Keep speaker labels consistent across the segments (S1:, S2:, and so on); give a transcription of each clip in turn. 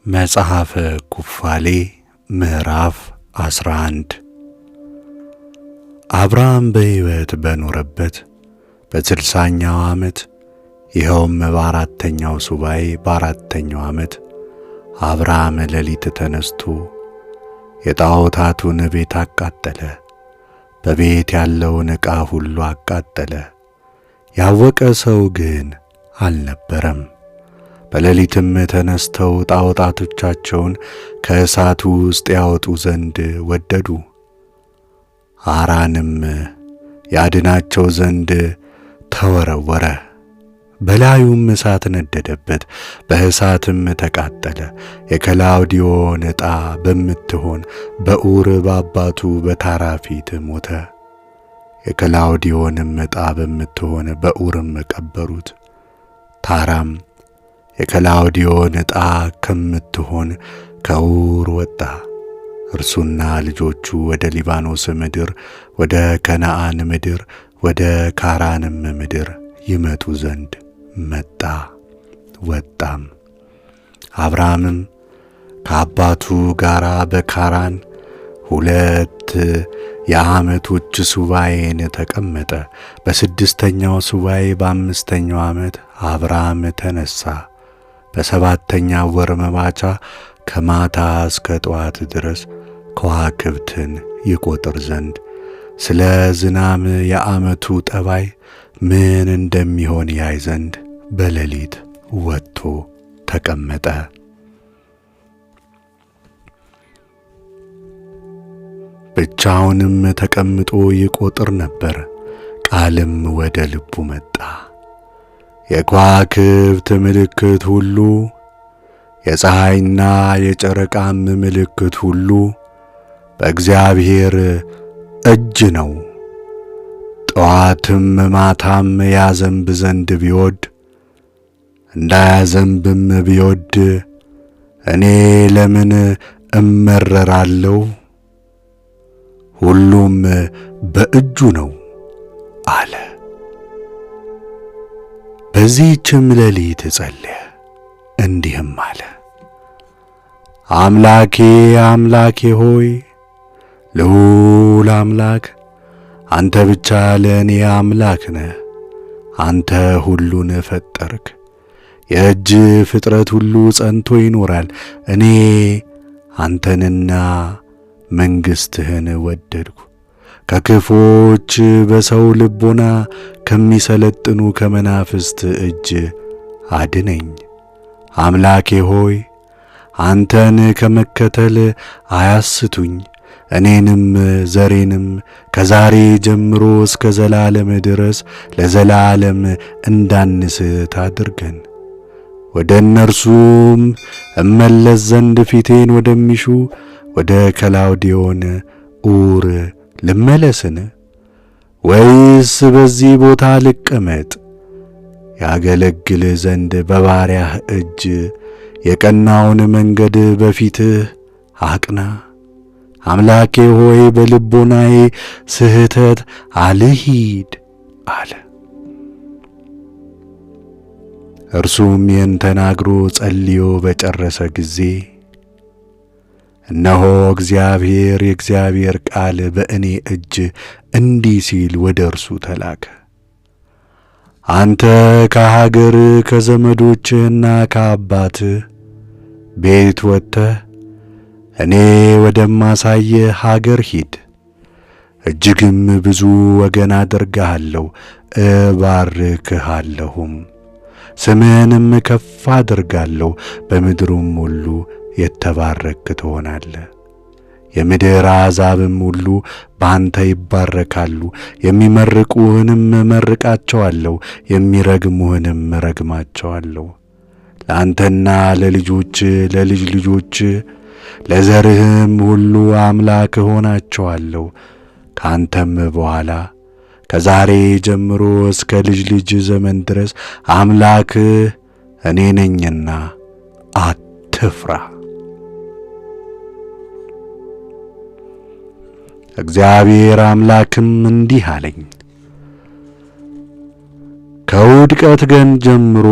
S1: መጽሐፈ ኩፋሌ ምዕራፍ 11 አብርሃም በሕይወት በኖረበት በ60ኛው ዓመት ይኸውም በአራተኛው ሱባዔ በአራተኛው ዓመት አብርሃም ሌሊት ተነስቶ የጣዖታቱን ቤት አቃጠለ። በቤት ያለውን ዕቃ ሁሉ አቃጠለ። ያወቀ ሰው ግን አልነበረም። በሌሊትም ተነስተው ጣዖታቶቻቸውን ከእሳቱ ውስጥ ያወጡ ዘንድ ወደዱ። አራንም ያድናቸው ዘንድ ተወረወረ። በላዩም እሳት ነደደበት፣ በእሳትም ተቃጠለ። የከላውዲዮን ዕጣ በምትሆን በኡር በአባቱ በታራ ፊት ሞተ። የከላውዲዮንም ዕጣ በምትሆን በኡርም ቀበሩት። ታራም የከላውዲዮን ዕጣ ከምትሆን ከኡር ወጣ። እርሱና ልጆቹ ወደ ሊባኖስ ምድር፣ ወደ ከነዓን ምድር፣ ወደ ካራንም ምድር ይመጡ ዘንድ መጣ ወጣም። አብርሃምም ከአባቱ ጋር በካራን 2 የዓመቶች ሱባዔን ተቀመጠ። በ6ኛው ሱባዔ በ5ኛው ዓመት አብርሃም ተነሣ። በ7ኛው ወር መባቻ ከማታ እስከ ጠዋት ድረስ ከዋክብትን ይቆጥር ዘንድ ስለ ዝናም የዓመቱ ጠባይ ምን እንደሚሆን ያይ ዘንድ በሌሊት ወጥቶ ተቀመጠ። ብቻውንም ተቀምጦ ይቆጥር ነበር። ቃልም ወደ ልቡ መጣ። የከዋክብት ምልክት ሁሉ፣ የፀሐይና የጨረቃም ምልክት ሁሉ በእግዚአብሔር እጅ ነው። ጠዋትም ማታም ያዘንብ ዘንድ ቢወድ እንዳያዘንብም ቢወድ እኔ ለምን እመረራለሁ? ሁሉም በእጁ ነው አለ። በዚህችም ሌሊት ጸለየ፣ እንዲህም አለ። አምላኬ አምላኬ ሆይ፣ ልዑል አምላክ አንተ ብቻ ለእኔ አምላክ ነህ። አንተ ሁሉን ፈጠርክ። የእጅ ፍጥረት ሁሉ ጸንቶ ይኖራል። እኔ አንተንና መንግሥትህን ወደድኩ። ከክፉዎች በሰው ልቦና ከሚሰለጥኑ ከመናፍስት እጅ አድነኝ። አምላኬ ሆይ አንተን ከመከተል አያስቱኝ። እኔንም ዘሬንም ከዛሬ ጀምሮ እስከ ዘላለም ድረስ ለዘላለም እንዳንስት አድርገን። ወደ እነርሱም እመለስ ዘንድ ፊቴን ወደሚሹ ወደ ከላውዲዮን ኡር ልመለስን? ወይስ በዚህ ቦታ ልቀመጥ? ያገለግል ዘንድ በባሪያህ እጅ የቀናውን መንገድ በፊትህ አቅና። አምላኬ ሆይ በልቦናዬ ስህተት አልሂድ አለ። እርሱም ይህን ተናግሮ ጸልዮ በጨረሰ ጊዜ እነሆ የእግዚአብሔር ቃል በእኔ እጅ እንዲህ ሲል ወደ እርሱ ተላከ። አንተ ከሀገር ከዘመዶችህና ከአባትህ ቤት ወጥተህ እኔ ወደማሳየህ ሀገር ሂድ። እጅግም ብዙ ወገን አደርግሃለሁ፣ እባርክሃለሁም፣ ስምህንም ከፍ አደርጋለሁ። በምድሩም ሁሉ የተባረክ ትሆናለህ። የምድር አሕዛብም ሁሉ በአንተ ይባረካሉ። የሚመርቁህንም እመርቃቸዋለሁ፣ የሚረግሙህንም እረግማቸዋለሁ። ለአንተና ለልጆች ለልጅ ልጆች ለዘርህም ሁሉ አምላክ እሆናቸዋለሁ። ከአንተም በኋላ ከዛሬ ጀምሮ እስከ ልጅ ልጅ ዘመን ድረስ አምላክህ እኔ ነኝና አትፍራ። እግዚአብሔር አምላክም እንዲህ አለኝ፣ ከውድቀት ቀን ጀምሮ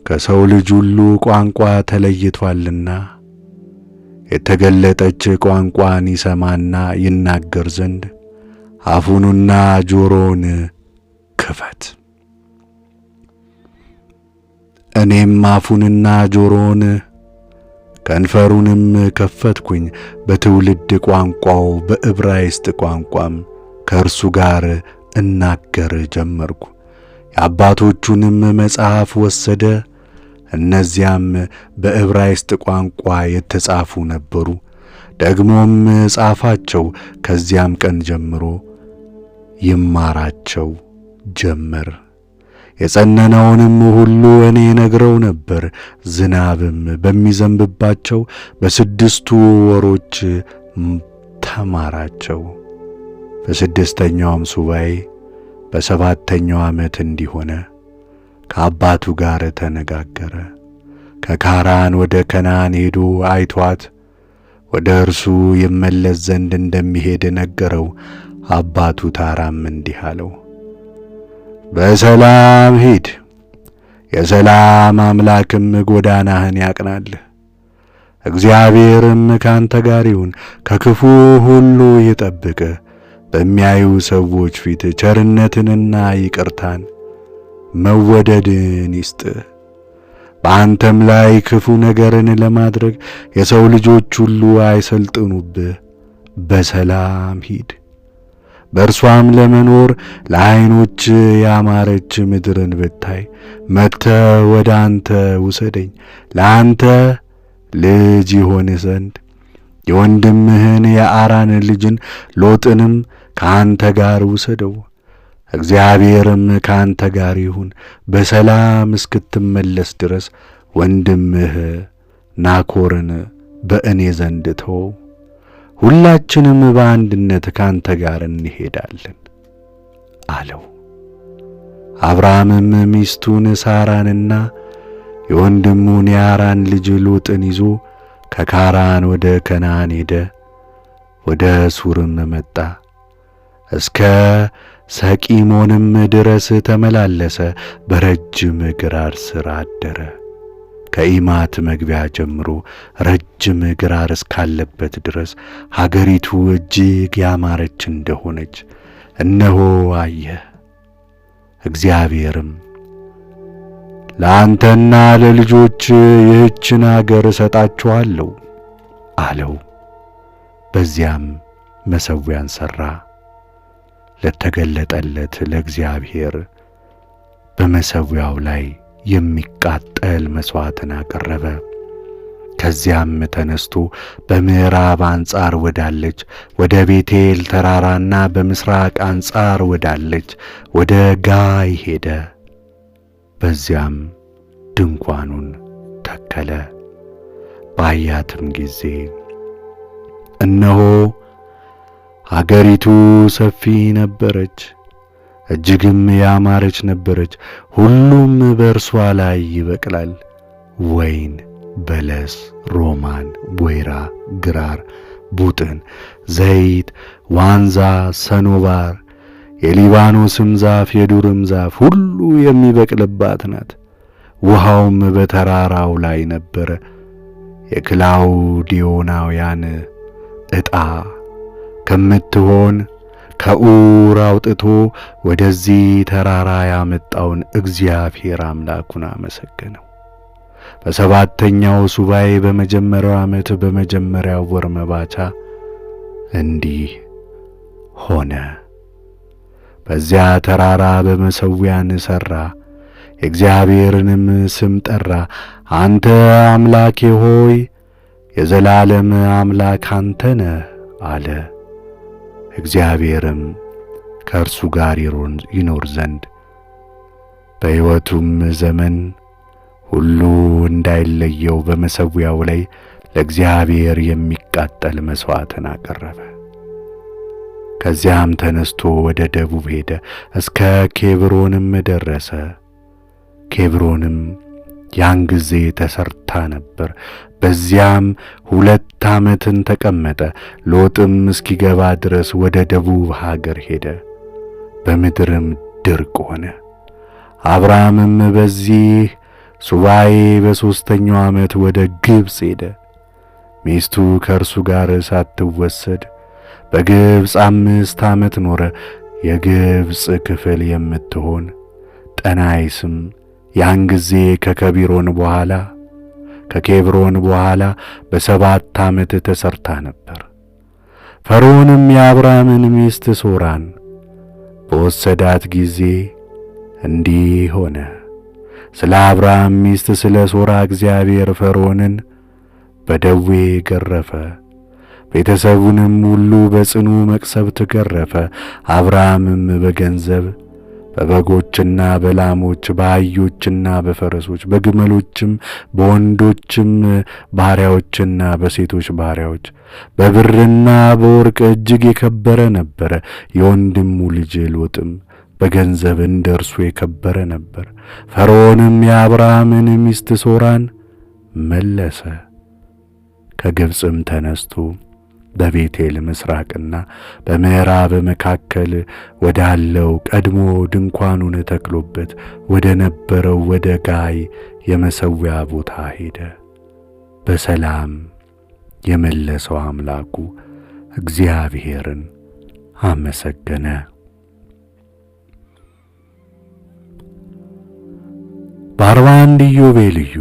S1: ከሰው ልጅ ሁሉ ቋንቋ ተለይቷልና የተገለጠች ቋንቋን ይሰማና ይናገር ዘንድ አፉንና ጆሮውን ክፈት። እኔም አፉንና ጆሮውን ከንፈሩንም ከፈትኩኝ። በትውልድ ቋንቋው በዕብራይስጥ ቋንቋም ከእርሱ ጋር እናገር ጀመርኩ። የአባቶቹንም መጽሐፍ ወሰደ፣ እነዚያም በዕብራይስጥ ቋንቋ የተጻፉ ነበሩ። ደግሞም ጻፋቸው። ከዚያም ቀን ጀምሮ ይማራቸው ጀመር። የጸነነውንም ሁሉ እኔ ነግረው ነበር። ዝናብም በሚዘንብባቸው በስድስቱ ወሮች ተማራቸው። በስድስተኛውም ሱባኤ በሰባተኛው ዓመት እንዲሆነ ከአባቱ ጋር ተነጋገረ። ከካራን ወደ ከነዓን ሄዶ አይቷት ወደ እርሱ ይመለስ ዘንድ እንደሚሄድ ነገረው። አባቱ ታራም እንዲህ አለው፣ በሰላም ሂድ፣ የሰላም አምላክም ጎዳናህን ያቅናልህ። እግዚአብሔርም ካንተ ጋር ይሁን፣ ከክፉ ሁሉ ይጠብቅህ። በሚያዩ ሰዎች ፊት ቸርነትንና ይቅርታን መወደድን ይስጥህ። በአንተም ላይ ክፉ ነገርን ለማድረግ የሰው ልጆች ሁሉ አይሰልጥኑብህ። በሰላም ሂድ፣ በእርሷም ለመኖር ለዓይኖች ያማረች ምድርን ብታይ መጥተህ ወደ አንተ ውሰደኝ። ለአንተ ልጅ ይሆን ዘንድ የወንድምህን የአራን ልጅን ሎጥንም ከአንተ ጋር ውሰደው። እግዚአብሔርም ከአንተ ጋር ይሁን። በሰላም እስክትመለስ ድረስ ወንድምህ ናኮርን በእኔ ዘንድ ተወው። ሁላችንም በአንድነት ካንተ ጋር እንሄዳለን አለው። አብርሃምም ሚስቱን ሳራንና የወንድሙን የአራን ልጅ ሎጥን ይዞ ከካራን ወደ ከነዓን ሄደ። ወደ ሱርም መጣ፣ እስከ ሰቂሞንም ድረስ ተመላለሰ። በረጅም ግራር ስር አደረ። ከኢማት መግቢያ ጀምሮ ረጅም ግራር እስካለበት ድረስ ሀገሪቱ እጅግ ያማረች እንደሆነች እነሆ አየ። እግዚአብሔርም ለአንተና ለልጆች ይህችን አገር እሰጣችኋለሁ አለው። በዚያም መሠዊያን ሠራ። ለተገለጠለት ለእግዚአብሔር በመሠዊያው ላይ የሚቃጠል መሥዋዕትን አቀረበ። ከዚያም ተነስቶ በምዕራብ አንጻር ወዳለች ወደ ቤቴል ተራራና በምሥራቅ አንጻር ወዳለች ወደ ጋይ ሄደ። በዚያም ድንኳኑን ተከለ። ባያትም ጊዜ እነሆ አገሪቱ ሰፊ ነበረች፣ እጅግም ያማረች ነበረች። ሁሉም በእርሷ ላይ ይበቅላል፣ ወይን፣ በለስ፣ ሮማን፣ ወይራ፣ ግራር፣ ቡጥን፣ ዘይት፣ ዋንዛ፣ ሰኖባር፣ የሊባኖስም ዛፍ፣ የዱርም ዛፍ ሁሉ የሚበቅልባት ናት። ውሃውም በተራራው ላይ ነበረ። የክላውዲዮናውያን ዕጣ ከምትሆን ከኡር አውጥቶ ወደዚህ ተራራ ያመጣውን እግዚአብሔር አምላኩን አመሰገነው። በሰባተኛው ሱባኤ በመጀመሪያው ዓመት በመጀመሪያው ወር መባቻ እንዲህ ሆነ። በዚያ ተራራ በመሠዊያን ሠራ፣ የእግዚአብሔርንም ስም ጠራ። አንተ አምላኬ ሆይ የዘላለም አምላክ አንተ ነህ አለ። እግዚአብሔርም ከእርሱ ጋር ይኖር ዘንድ በሕይወቱም ዘመን ሁሉ እንዳይለየው በመሠዊያው ላይ ለእግዚአብሔር የሚቃጠል መሥዋዕትን አቀረበ። ከዚያም ተነስቶ ወደ ደቡብ ሄደ፣ እስከ ኬብሮንም ደረሰ። ኬብሮንም ያን ጊዜ ተሰርታ ነበር። በዚያም 2 ዓመትን ተቀመጠ። ሎጥም እስኪገባ ድረስ ወደ ደቡብ ሀገር ሄደ። በምድርም ድርቅ ሆነ። አብርሃምም በዚህ ሱባኤ በሦስተኛው ዓመት ወደ ግብፅ ሄደ። ሚስቱ ከእርሱ ጋር ሳትወሰድ በግብፅ 5 ዓመት ኖረ። የግብፅ ክፍል የምትሆን ጠናይስም ያን ጊዜ ከኬብሮን በኋላ በ7 ዓመት ተሰርታ ነበር። ፈርዖንም የአብራምን ሚስት ሶራን በወሰዳት ጊዜ እንዲህ ሆነ። ስለ አብራም ሚስት ስለ ሶራ እግዚአብሔር ፈርዖንን በደዌ ገረፈ፣ ቤተሰቡንም ሁሉ በጽኑ መቅሰፍት ገረፈ። አብራምም በገንዘብ በበጎችና በላሞች፣ በአህዮችና በፈረሶች፣ በግመሎችም፣ በወንዶችም ባሪያዎችና በሴቶች ባሪያዎች፣ በብርና በወርቅ እጅግ የከበረ ነበረ። የወንድሙ ልጅ ሎጥም በገንዘብ እንደ እርሱ የከበረ ነበር። ፈርዖንም የአብራምን ሚስት ሶራን መለሰ። ከግብፅም ተነስቶ በቤቴል ምስራቅና በምዕራብ መካከል ወዳለው ቀድሞ ድንኳኑን ተክሎበት ወደ ነበረው ወደ ጋይ የመሠዊያ ቦታ ሄደ። በሰላም የመለሰው አምላኩ እግዚአብሔርን አመሰገነ። በ41 ኢዮቤልዩ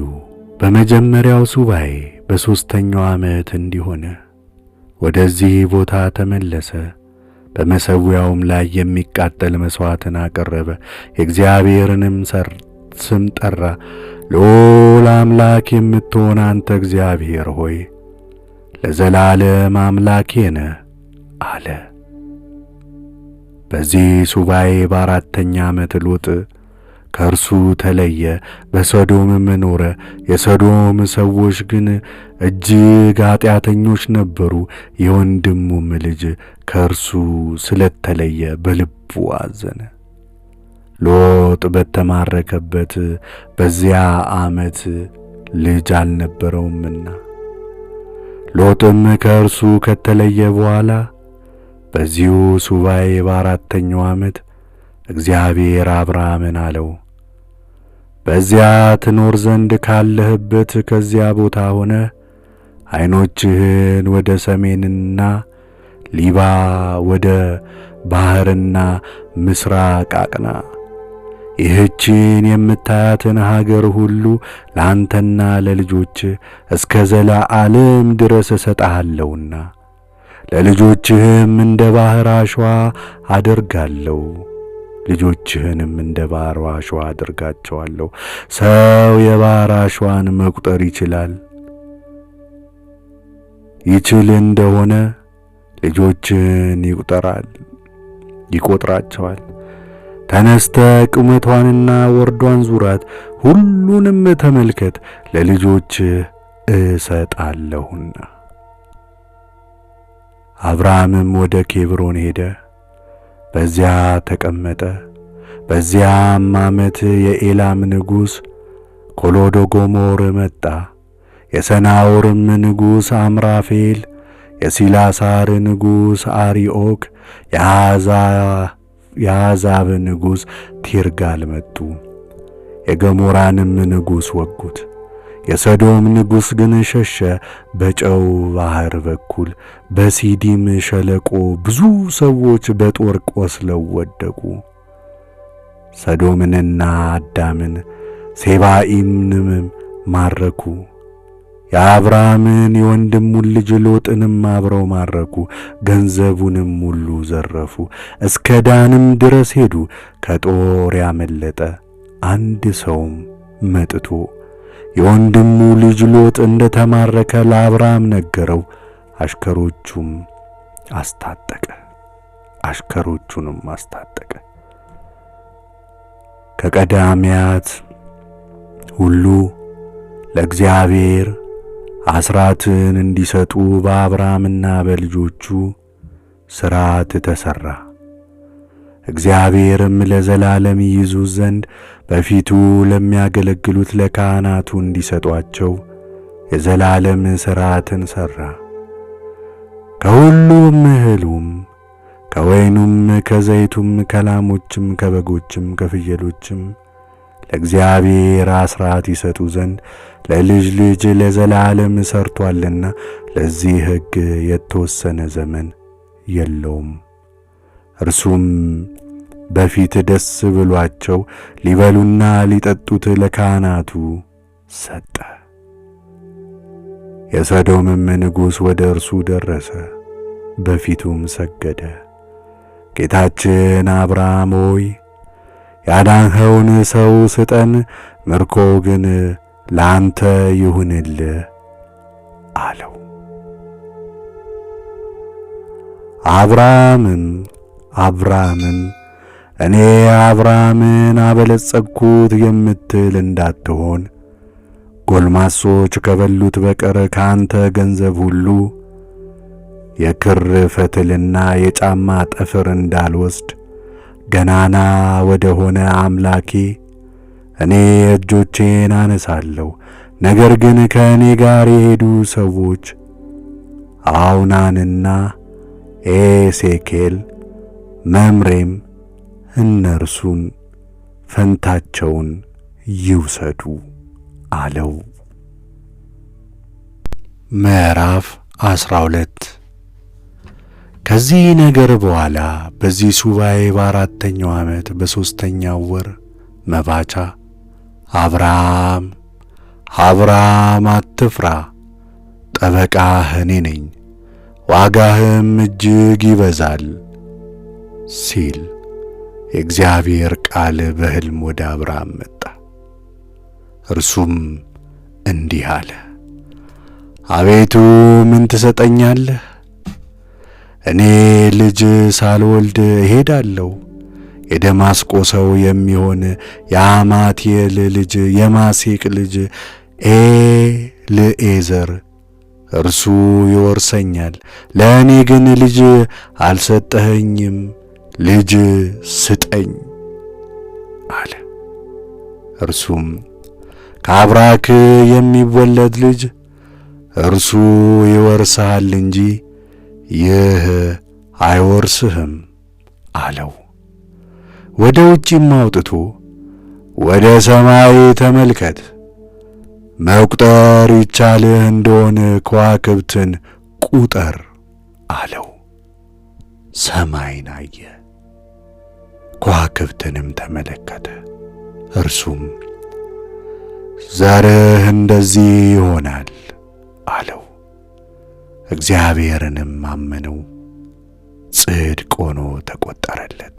S1: በመጀመሪያው ሱባዔ በ3ኛው ዓመት እንዲሆነ ወደዚህ ቦታ ተመለሰ። በመሠዊያውም ላይ የሚቃጠል መሥዋዕትን አቀረበ። የእግዚአብሔርንም ስም ጠራ። ልዑል አምላክ የምትሆን አንተ እግዚአብሔር ሆይ ለዘላለም አምላኬ ነህ አለ። በዚህ ሱባዔ በ4ኛ ዓመት ሎጥ ከእርሱ ተለየ፣ በሰዶምም ኖረ። የሰዶም ሰዎች ግን እጅግ ኃጢአተኞች ነበሩ። የወንድሙም ልጅ ከእርሱ ስለተለየ በልቡ አዘነ። ሎጥ በተማረከበት በዚያ ዓመት ልጅ አልነበረውምና። ሎጥም ከእርሱ ከተለየ በኋላ በዚሁ ሱባዔ በ4ኛው ዓመት እግዚአብሔር አብርሃምን አለው፣ በዚያ ትኖር ዘንድ ካለህበት ከዚያ ቦታ ሆነ ዓይኖችህን ወደ ሰሜንና ሊባ ወደ ባሕርና ምስራቅ አቅና። ይህችን የምታያትን ሀገር ሁሉ ለአንተና ለልጆችህ እስከ ዘለዓለም ድረስ እሰጥሃለሁና ለልጆችህም እንደ ባሕር አሸዋ አደርጋለሁ፣ ልጆችህንም እንደ ባሕር አሸዋ አድርጋቸዋለሁ። ሰው የባሕር አሸዋን መቁጠር ይችል እንደሆነ ልጆችህን ይቆጥራቸዋል። ተነስተ ቁመቷንና ወርዷን ዙራት፣ ሁሉንም ተመልከት፣ ለልጆችህ እሰጣለሁና። አብርሃምም ወደ ኬብሮን ሄደ፣ በዚያ ተቀመጠ። በዚያም ዓመት የኤላም ንጉሥ ኮሎዶጎሞር መጣ። የሰናዖርም ንጉሥ አምራፌል፣ የሲላሳር ንጉሥ አርዮክ፣ የአሕዛብ ንጉሥ ቲርጋል መጡ። የገሞራንም ንጉሥ ወጉት። የሰዶም ንጉሥ ግን ሸሸ። በጨው ባሕር በኩል በሲዲም ሸለቆ ብዙ ሰዎች በጦር ቆስለው ወደቁ። ሰዶምንና አዳምን ሴባኢምንም ማረኩ። የአብርሃምን የወንድሙን ልጅ ሎጥንም አብረው ማረኩ። ገንዘቡንም ሁሉ ዘረፉ። እስከ ዳንም ድረስ ሄዱ። ከጦር ያመለጠ አንድ ሰውም መጥቶ የወንድሙ ልጅ ሎጥ እንደ ተማረከ ለአብርሃም ነገረው። አሽከሮቹንም አስታጠቀ። ከቀዳሚያት ሁሉ ለእግዚአብሔር አስራትን እንዲሰጡ በአብርሃምና በልጆቹ ሥርዓት ተሠራ። እግዚአብሔርም ለዘላለም ይይዙት ዘንድ በፊቱ ለሚያገለግሉት ለካህናቱ እንዲሰጧቸው የዘላለም ሥርዓትን ሠራ። ከሁሉም እህሉም ከወይኑም ከዘይቱም ከላሞችም ከበጎችም ከፍየሎችም ለእግዚአብሔር አስራት ይሰጡ ዘንድ ለልጅ ልጅ ለዘላለም ሰርቶአልና ለዚህ ሕግ የተወሰነ ዘመን የለውም። እርሱም በፊት ደስ ብሏቸው ሊበሉና ሊጠጡት ለካህናቱ ሰጠ። የሰዶምም ንጉሥ ወደ እርሱ ደረሰ፣ በፊቱም ሰገደ። ጌታችን አብርሃም ሆይ ያዳንኸውን ሰው ስጠን፣ ምርኮው ግን ለአንተ ይሁንልህ አለው። አብርሃምም እኔ አብርሃምን አበለጸግኩት የምትል እንዳትሆን ጎልማሶች ከበሉት በቀር ከአንተ ገንዘብ ሁሉ የክር ፈትልና የጫማ ጠፍር እንዳልወስድ ገናና ወደ ሆነ አምላኬ እኔ እጆቼን አነሳለሁ። ነገር ግን ከእኔ ጋር የሄዱ ሰዎች አውናንና ኤሴኬል መምሬም እነርሱን ፈንታቸውን ይውሰዱ አለው። ምዕራፍ 12 ከዚህ ነገር በኋላ በዚህ ሱባኤ በአራተኛው ዓመት በሦስተኛው ወር መባቻ አብርሃም አትፍራ፣ ጠበቃህ እኔ ነኝ፣ ዋጋህም እጅግ ይበዛል ሲል የእግዚአብሔር ቃል በሕልም ወደ አብርሃም መጣ። እርሱም እንዲህ አለ፣ አቤቱ ምን ትሰጠኛለህ? እኔ ልጅ ሳልወልድ እሄዳለሁ። የደማስቆ ሰው የሚሆን የአማቴል ልጅ የማሴቅ ልጅ ኤልኤዘር እርሱ ይወርሰኛል። ለእኔ ግን ልጅ አልሰጠኸኝም፣ ልጅ ስጠኝ አለ። እርሱም ከአብራክ የሚወለድ ልጅ እርሱ ይወርስሃል እንጂ ይህ አይወርስህም አለው። ወደ ውጭም አውጥቶ ወደ ሰማይ ተመልከት፣ መቁጠር ይቻልህ እንደሆነ ከዋክብትን ቁጠር አለው። ሰማይን አየ፣ ከዋክብትንም ተመለከተ። እርሱም ዘርህ እንደዚህ ይሆናል አለው። እግዚአብሔርንም አመነው፣ ጽድቅ ሆኖ ተቆጠረለት።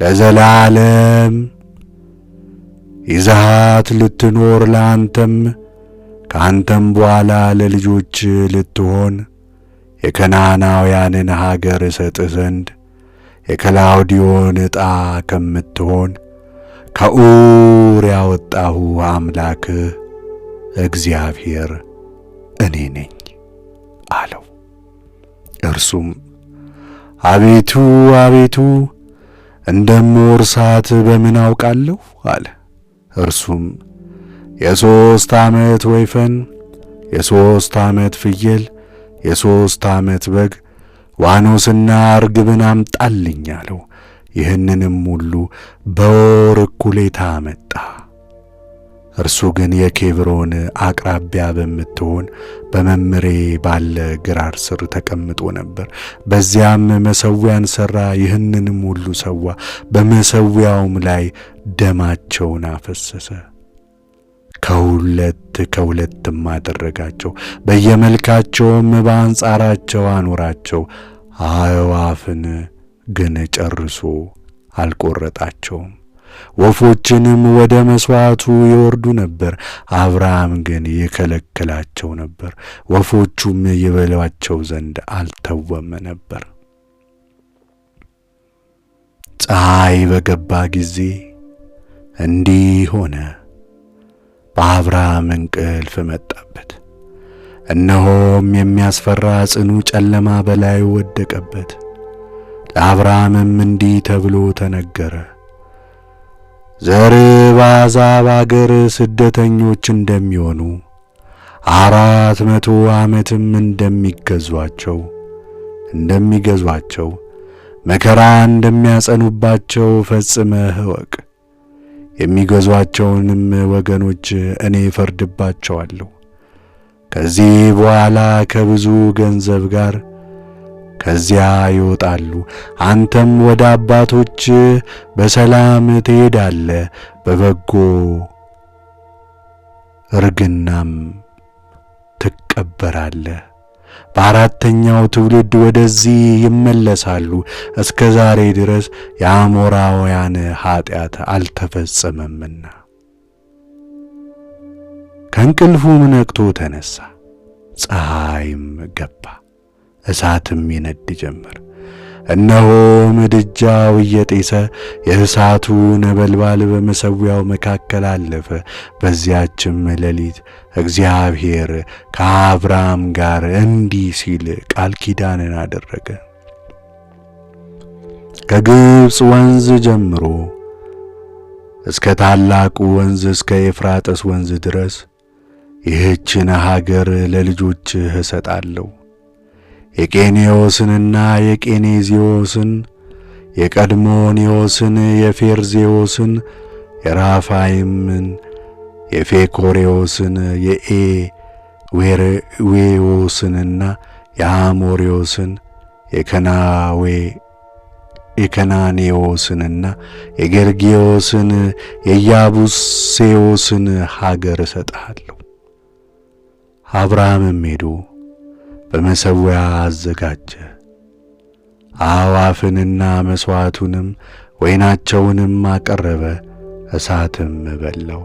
S1: ለዘላለም ይዛት ልትኖር ለአንተም ከአንተም በኋላ ለልጆች ልትሆን የከናናውያንን ሀገር እሰጥህ ዘንድ የከላውዲዮን ዕጣ ከምትሆን ከኡር ያወጣሁ አምላክህ እግዚአብሔር እኔ ነኝ አለው። እርሱም አቤቱ እንደምወርሳት በምን አውቃለሁ አለ። እርሱም 3 ዓመት ወይፈን፣ 3 ዓመት ፍየል፣ 3 ዓመት በግ፣ ዋኖስና ርግብን አምጣልኝ አለው። ይህንንም ሁሉ በወር እኩሌታ አመጣ። እርሱ ግን የኬብሮን አቅራቢያ በምትሆን በመምሬ ባለ ግራር ስር ተቀምጦ ነበር። በዚያም መሠዊያን ሠራ፣ ይህንንም ሁሉ ሰዋ። በመሠዊያውም ላይ ደማቸውን አፈሰሰ። ከሁለትም አደረጋቸው፣ በየመልካቸውም በአንጻራቸው አኖራቸው። አዕዋፍን ግን ጨርሶ አልቈረጣቸውም። ወፎችንም ወደ መሥዋዕቱ ይወርዱ ነበር፣ አብርሃም ግን ይከለክላቸው ነበር። ወፎቹም ይበሏቸው ዘንድ አልተወም ነበር። ፀሐይ በገባ ጊዜ እንዲህ ሆነ፣ በአብርሃም እንቅልፍ መጣበት። እነሆም የሚያስፈራ ጽኑ ጨለማ በላዩ ወደቀበት። ለአብርሃምም እንዲህ ተብሎ ተነገረ፣ ዘርህ በአሕዛብ አገር ስደተኞች እንደሚሆኑ 400 ዓመትም እንደሚገዟቸው መከራ እንደሚያጸኑባቸው ፈጽመህ እወቅ። የሚገዟቸውንም ወገኖች እኔ እፈርድባቸዋለሁ። ከዚህ በኋላ ከብዙ ገንዘብ ጋር ከዚያ ይወጣሉ። አንተም ወደ አባቶች በሰላም ትሄዳለህ፣ በበጎ እርግናም ትቀበራለህ። በአራተኛው ትውልድ ወደዚህ ይመለሳሉ። እስከ ዛሬ ድረስ የአሞራውያን ኃጢአት አልተፈጸመምና። ከእንቅልፉም ነቅቶ ተነሣ፣ ፀሐይም ገባ፣ እሳትም ይነድ ጀመር። እነሆ ምድጃው እየጤሰ የእሳቱ ነበልባል በመሠዊያው መካከል አለፈ። በዚያችም ሌሊት እግዚአብሔር ከአብርሃም ጋር እንዲህ ሲል ቃል ኪዳንን አደረገ። ከግብፅ ወንዝ ጀምሮ እስከ ታላቁ ወንዝ እስከ ኤፍራጥስ ወንዝ ድረስ ይህችን ሀገር ለልጆችህ እሰጣለሁ። የቄኔዎስንና የቄኔዚዮስን፣ የቀድሞኔዎስን፣ የፌርዜዎስን፣ የራፋይምን፣ የፌኮሬዎስን፣ የኤዌዎስንና የአሞሬዎስን፣ የከናኔዎስንና የጌርጌዎስን፣ የያቡሴዎስን ሀገር እሰጥሃለሁ። አብርሃምም ሄዶ በመሠዊያ አዘጋጀ። አዕዋፍንና መሥዋዕቱንም ወይናቸውንም አቀረበ፣ እሳትም በላው።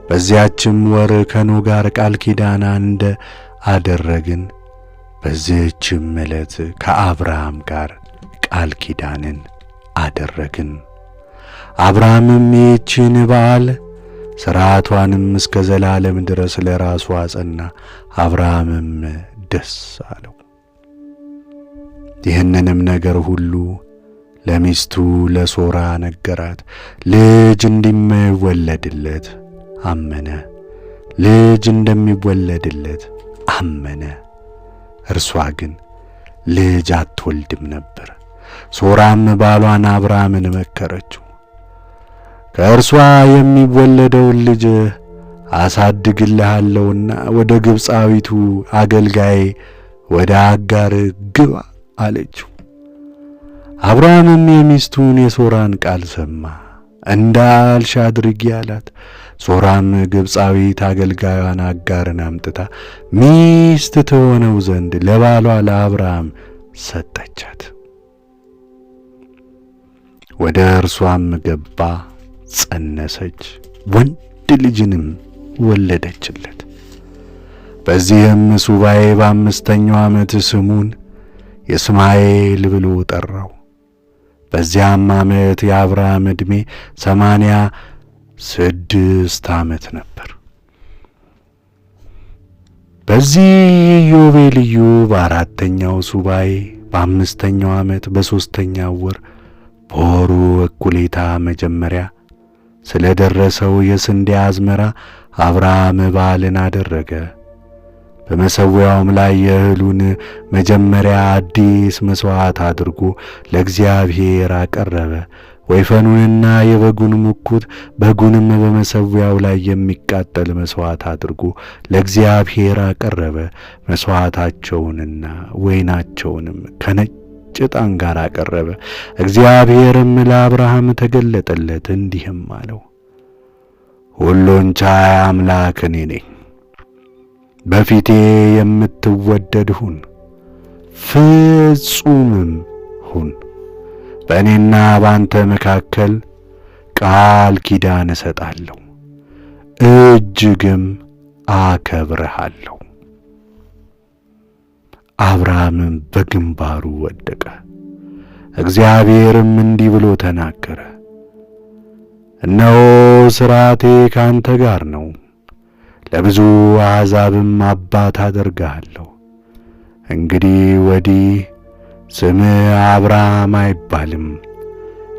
S1: በዚያችም ወር ከኖኅ ጋር ቃል ኪዳን እንደ አደረግን በዚህችም ዕለት ከአብርሃም ጋር ቃል ኪዳንን አደረግን። አብርሃምም ይህችን በዓል ሥርዓቷንም እስከ ዘላለም ድረስ ለራሱ አጸና። አብርሃምም ደስ አለው። ይህንንም ነገር ሁሉ ለሚስቱ ለሶራ ነገራት። ልጅ እንደሚወለድለት አመነ። ልጅ እንደሚወለድለት አመነ። እርሷ ግን ልጅ አትወልድም ነበር። ሶራም ባሏን አብርሃምን መከረችው። ከእርሷ የሚወለደውን ልጅ አሳድግልሃለሁና ወደ ግብፃዊቱ አገልጋይ ወደ አጋር ግባ አለችው። አብርሃምም የሚስቱን የሶራን ቃል ሰማ። እንዳልሽ አድርጊ አላት። ሶራም ግብፃዊት አገልጋዩን አጋርን አምጥታ ሚስት ትሆነው ዘንድ ለባሏ ለአብርሃም ሰጠቻት። ወደ እርሷም ገባ፣ ጸነሰች፣ ወንድ ልጅንም ወለደችለት። በዚህም ሱባኤ በአምስተኛው ዓመት ስሙን የእስማኤል ብሎ ጠራው። በዚያም ዓመት የአብርሃም ዕድሜ 86 ዓመት ነበር። በዚህ ኢዮቤልዩ በአራተኛው ሱባኤ በአምስተኛው ዓመት በሦስተኛው ወር በወሩ እኩሌታ መጀመሪያ ስለ ደረሰው የስንዴ አዝመራ አብርሃም በዓልን አደረገ። በመሠዊያውም ላይ የእህሉን መጀመሪያ አዲስ መሥዋዕት አድርጎ ለእግዚአብሔር አቀረበ። ወይፈኑንና የበጉን ሙኩት በጉንም በመሠዊያው ላይ የሚቃጠል መሥዋዕት አድርጎ ለእግዚአብሔር አቀረበ። መሥዋዕታቸውንና ወይናቸውንም ከነጭ ዕጣን ጋር አቀረበ። እግዚአብሔርም ለአብርሃም ተገለጠለት እንዲህም አለው፣ ሁሉን ቻይ አምላክ እኔ ነኝ። በፊቴ የምትወደድ ሁን፣ ፍጹምም ሁን። በእኔና ባንተ መካከል ቃል ኪዳን እሰጣለሁ፣ እጅግም አከብርሃለሁ። አብርሃምም በግንባሩ ወደቀ። እግዚአብሔርም እንዲህ ብሎ ተናገረ፣ እነሆ ሥርዓቴ ካንተ ጋር ነው፣ ለብዙ አሕዛብም አባት አደርግሃለሁ። እንግዲህ ወዲህ ስምህ አብርሃም አይባልም፣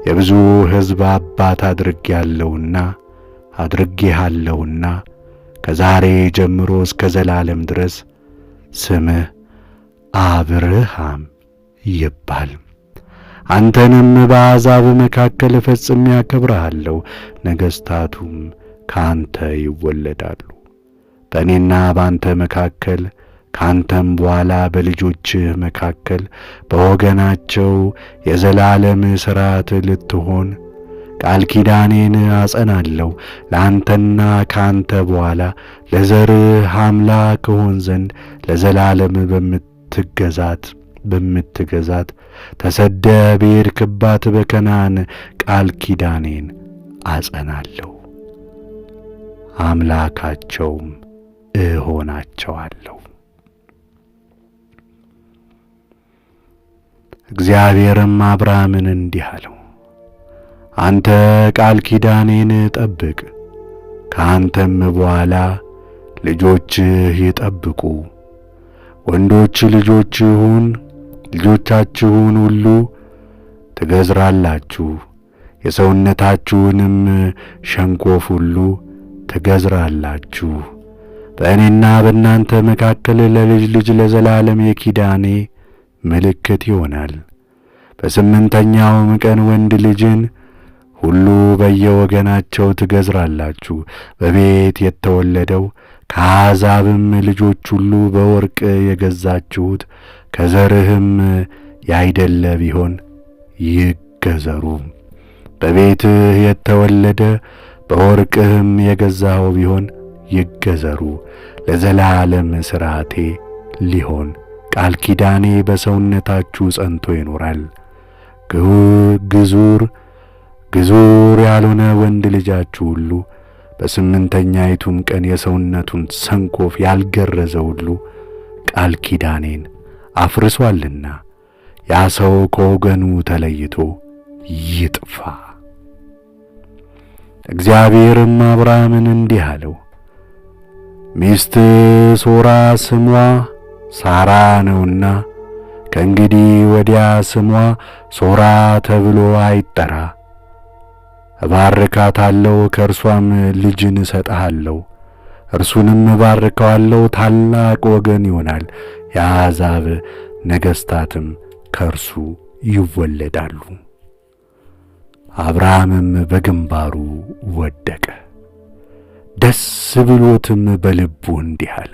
S1: የብዙ ሕዝብ አባት አድርጌሃለሁና ከዛሬ ጀምሮ እስከ ዘላለም ድረስ ስምህ አብርሃም ይባል። አንተንም በአሕዛብ መካከል ፈጽሜ አከብርሃለሁ፣ ነገሥታቱም ከአንተ ይወለዳሉ። በእኔና በአንተ መካከል ካንተም በኋላ በልጆችህ መካከል በወገናቸው የዘላለም ሥርዓት ልትሆን ቃል ኪዳኔን አጸናለሁ። ለአንተና ካንተ በኋላ ለዘርህ አምላክ እሆን ዘንድ ለዘላለም በምትገዛት ተሰደህ በሄድክባት በከነዓን ቃል ኪዳኔን አጸናለሁ፣ አምላካቸውም እሆናቸዋለሁ። እግዚአብሔርም አብርሃምን እንዲህ አለው፣ አንተ ቃል ኪዳኔን ጠብቅ፣ ከአንተም በኋላ ልጆችህ ይጠብቁ። ወንዶች ልጆቻችሁን ሁሉ ትገዝራላችሁ፣ የሰውነታችሁንም ሸንኮፍ ሁሉ ትገዝራላችሁ። በእኔና በእናንተ መካከል ለልጅ ልጅ ለዘላለም የኪዳኔ ምልክት ይሆናል። በስምንተኛውም ቀን ወንድ ልጅን ሁሉ በየወገናቸው ትገዝራላችሁ። በቤት የተወለደው ከአሕዛብም ልጆች ሁሉ በወርቅ የገዛችሁት ከዘርህም ያይደለ ቢሆን ይገዘሩ። በቤትህ የተወለደ በወርቅህም የገዛኸው ቢሆን ይገዘሩ። ለዘላለም ሥርዓቴ ሊሆን ቃል ኪዳኔ በሰውነታችሁ ጸንቶ ይኖራል። ግዙር ያልሆነ ወንድ ልጃችሁ ሁሉ በስምንተኛይቱም ቀን የሰውነቱን ሰንኮፍ ያልገረዘ ሁሉ ቃል ኪዳኔን አፍርሷልና ያ ሰው ከወገኑ ተለይቶ ይጥፋ። እግዚአብሔርም አብርሃምን እንዲህ አለው፣ ሚስት ሶራ ስሟ ሳራ ነውና ከእንግዲህ ወዲያ ስሟ ሶራ ተብሎ አይጠራ። እባርካታለሁ፣ ከእርሷም ልጅን እሰጥሃለሁ። እርሱንም እባርከዋለሁ፣ ታላቅ ወገን ይሆናል፣ የአሕዛብ ነገሥታትም ከእርሱ ይወለዳሉ። አብርሃምም በግንባሩ ወደቀ፣ ደስ ብሎትም በልቡ እንዲህ አለ፣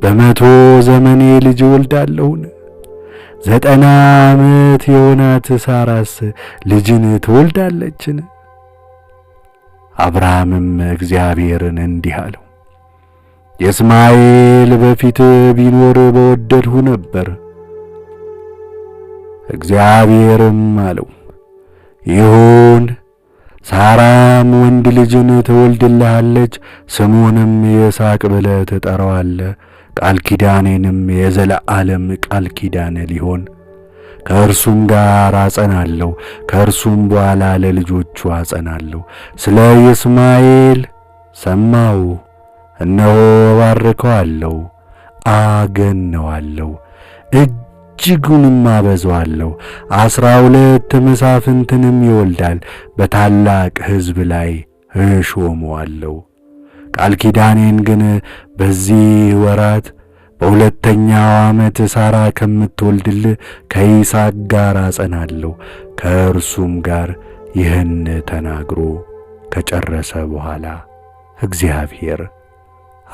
S1: በመቶ ዘመኔ ልጅ እወልዳለሁን? 90 ዓመት የሆናት ሳራስ ልጅን ትወልዳለችን? አብርሃምም እግዚአብሔርን እንዲህ አለው፣ የእስማኤል በፊት ቢኖር በወደድሁ ነበር። እግዚአብሔርም አለው፣ ይሁን፣ ሳራም ወንድ ልጅን ትወልድልሃለች፣ ስሙንም ይስሐቅ ብለህ ትጠራዋለህ። ቃል ኪዳኔንም የዘለዓለም ቃል ኪዳን ሊሆን ከእርሱም ጋር አጸናለሁ፣ ከእርሱም በኋላ ለልጆቹ አጸናለሁ። ስለ ይስማኤል ሰማሁ፣ እነሆ እባርከዋለሁ፣ አገነዋለሁ፣ እጅጉንም አበዛዋለሁ። 12 መሳፍንትንም ይወልዳል፣ በታላቅ ሕዝብ ላይ እሾመዋለሁ። ቃል ኪዳኔን ግን በዚህ ወራት በሁለተኛው ዓመት ሳራ ከምትወልድልህ ከይስሐቅ ጋር አጸናለሁ። ከእርሱም ጋር ይህን ተናግሮ ከጨረሰ በኋላ እግዚአብሔር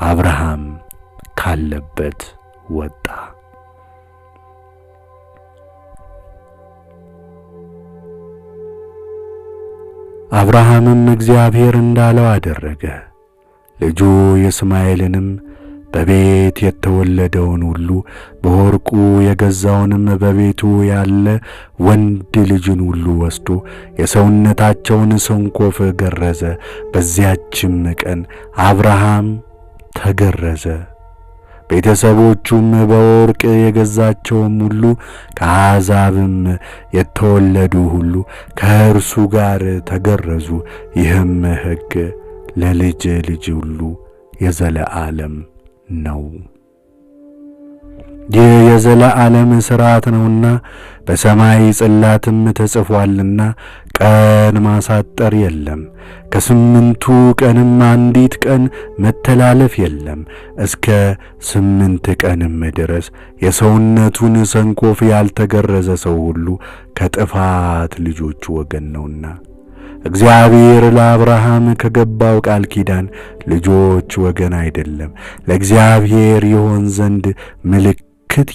S1: አብርሃም ካለበት ወጣ። አብርሃምም እግዚአብሔር እንዳለው አደረገ። ልጁ ይስማኤልንም በቤት የተወለደውን ሁሉ በወርቁ የገዛውንም በቤቱ ያለ ወንድ ልጅን ሁሉ ወስዶ የሰውነታቸውን ሰንኮፍ ገረዘ። በዚያችም ቀን አብርሃም ተገረዘ። ቤተሰቦቹም በወርቅ የገዛቸውም ሁሉ ከአሕዛብም የተወለዱ ሁሉ ከእርሱ ጋር ተገረዙ። ይህም ሕግ ለልጅ ልጅ ሁሉ የዘለዓለም ነው። ይህ የዘለዓለም ሥርዓት ነውና በሰማይ ጽላትም ተጽፏልና ቀን ማሳጠር የለም፣ ከስምንቱ ቀንም አንዲት ቀን መተላለፍ የለም። እስከ 8 ቀንም ድረስ የሰውነቱን ሰንኮፍ ያልተገረዘ ሰው ሁሉ ከጥፋት ልጆች ወገን ነውና እግዚአብሔር ለአብርሃም ከገባው ቃል ኪዳን ልጆች ወገን አይደለም። ለእግዚአብሔር ይሆን ዘንድ ምልክት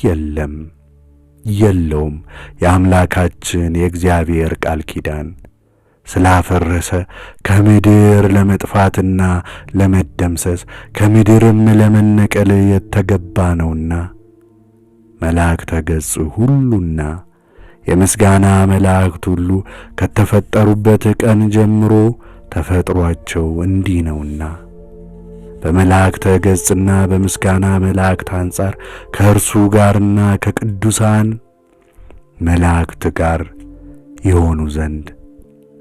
S1: የለውም። የአምላካችን የእግዚአብሔር ቃል ኪዳን ስላፈረሰ ከምድር ለመጥፋትና ለመደምሰስ ከምድርም ለመነቀል የተገባ ነውና መላእክተ ገጽ ሁሉና የምስጋና መላእክት ሁሉ ከተፈጠሩበት ቀን ጀምሮ ተፈጥሯቸው እንዲህ ነውና በመላእክተ ገጽና በምስጋና መላእክት አንጻር ከእርሱ ጋርና ከቅዱሳን መላእክት ጋር የሆኑ ዘንድ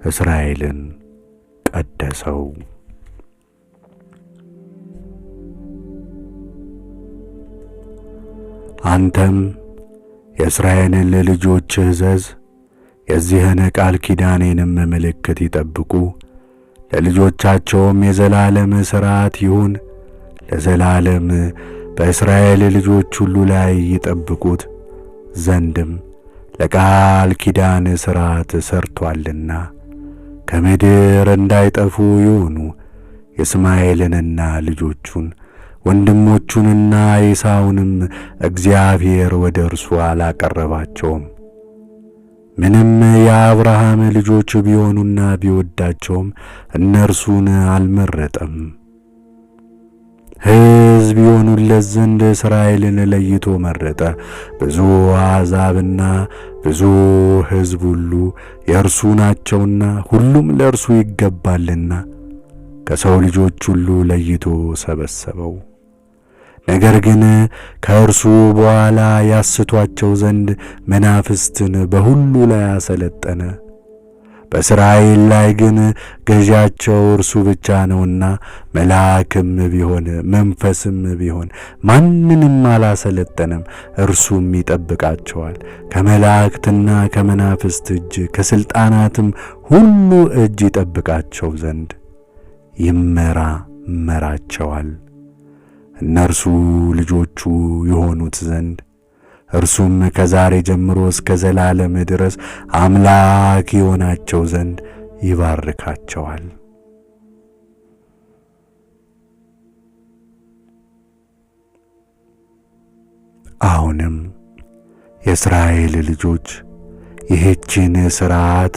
S1: እስራኤልን ቀደሰው። አንተም የእስራኤልን ልጆች እዘዝ፣ የዚህን ቃል ኪዳኔንም ምልክት ይጠብቁ፣ ለልጆቻቸውም የዘላለም ሥርዓት ይሁን፣ ለዘላለም በእስራኤል ልጆች ሁሉ ላይ ይጠብቁት ዘንድም ለቃል ኪዳን ሥርዓት ሰርቶአልና ከምድር እንዳይጠፉ ይሁኑ። የእስማኤልንና ልጆቹን ወንድሞቹንና ኤሳውንም እግዚአብሔር ወደ እርሱ አላቀረባቸውም። ምንም የአብርሃም ልጆች ቢሆኑና ቢወዳቸውም እነርሱን አልመረጠም። ሕዝብ ይሆኑለት ዘንድ እስራኤልን ለይቶ መረጠ። ብዙ አሕዛብና ብዙ ሕዝብ ሁሉ የእርሱ ናቸውና ሁሉም ለእርሱ ይገባልና ከሰው ልጆች ሁሉ ለይቶ ሰበሰበው። ነገር ግን ከእርሱ በኋላ ያስቷቸው ዘንድ መናፍስትን በሁሉ ላይ አሰለጠነ። በእስራኤል ላይ ግን ገዣቸው እርሱ ብቻ ነውና መልአክም ቢሆን መንፈስም ቢሆን ማንንም አላሰለጠነም። እርሱም ይጠብቃቸዋል፣ ከመላእክትና ከመናፍስት እጅ ከሥልጣናትም ሁሉ እጅ ይጠብቃቸው ዘንድ ይመራመራቸዋል። እነርሱ ልጆቹ የሆኑት ዘንድ እርሱም ከዛሬ ጀምሮ እስከ ዘላለም ድረስ አምላክ የሆናቸው ዘንድ ይባርካቸዋል። አሁንም የእስራኤል ልጆች ይህችን ሥርዓት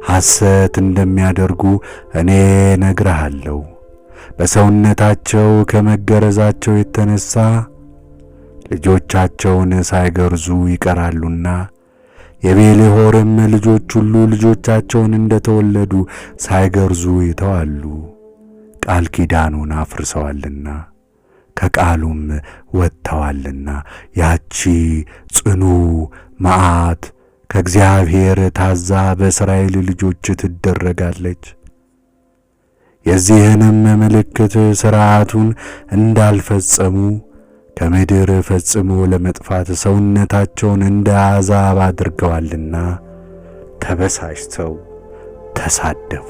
S1: ሐሰት እንደሚያደርጉ እኔ ነግርሃለሁ። በሰውነታቸው ከመገረዛቸው የተነሣ ልጆቻቸውን ሳይገርዙ ይቀራሉና የቤልሆርም ልጆች ሁሉ ልጆቻቸውን እንደተወለዱ ሳይገርዙ ይተዋሉ። ቃል ኪዳኑን አፍርሰዋልና ከቃሉም ወጥተዋልና ያቺ ጽኑ መዓት ከእግዚአብሔር ታዛ በእስራኤል ልጆች ትደረጋለች። የዚህንም ምልክት ሥርዓቱን እንዳልፈጸሙ ከምድር ፈጽሞ ለመጥፋት ሰውነታቸውን እንደ አሕዛብ አድርገዋልና ተበሳጭተው ተሳደቡ።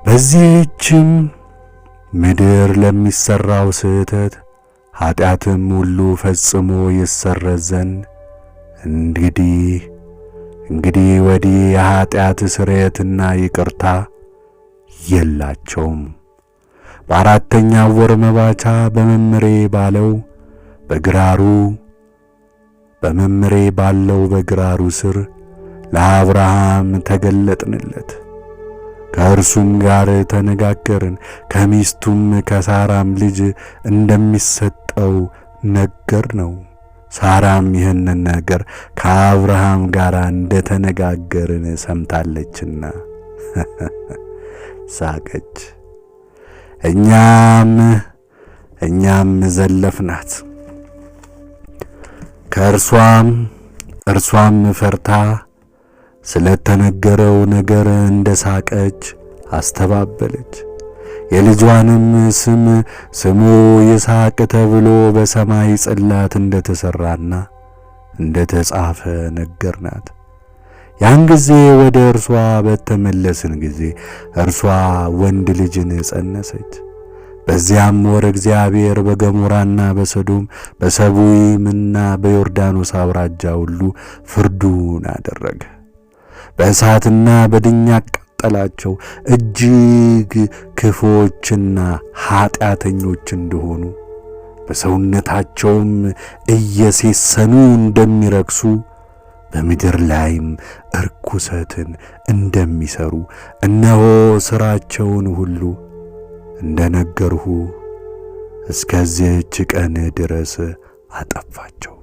S1: በዚህችም ምድር ለሚሠራው ስህተት ኀጢአትም ሁሉ ፈጽሞ ይሰረዝ ዘንድ እንግዲህ ወዲህ የኀጢአት ስርየትና ይቅርታ የላቸውም። በአራተኛው ወር መባቻ በመምሬ ባለው በግራሩ ስር ለአብርሃም ተገለጥንለት። ከእርሱም ጋር ተነጋገርን። ከሚስቱም ከሳራም ልጅ እንደሚሰጠው ነገር ነው። ሳራም ይህንን ነገር ከአብርሃም ጋር እንደተነጋገርን ሰምታለችና ሳቀች። እኛም ዘለፍናት። እርሷም ፈርታ ስለተነገረው ነገር እንደ ሳቀች አስተባበለች። የልጇንም ስሙ ይስሐቅ ተብሎ በሰማይ ጽላት እንደተሠራና እንደተጻፈ ነገርናት። ያን ጊዜ ወደ እርሷ በተመለስን ጊዜ እርሷ ወንድ ልጅን ጸነሰች። በዚያም ወር እግዚአብሔር በገሞራና በሰዶም በሰቡይምና በዮርዳኖስ አውራጃ ሁሉ ፍርዱን አደረገ። በእሳትና በድኝ አቃጠላቸው። እጅግ ክፉዎችና ኃጢአተኞች እንደሆኑ በሰውነታቸውም እየሴሰኑ እንደሚረክሱ በምድር ላይም እርኩሰትን እንደሚሰሩ እነሆ ሥራቸውን ሁሉ እንደነገርሁ እስከዚህች ቀን ድረስ አጠፋቸው።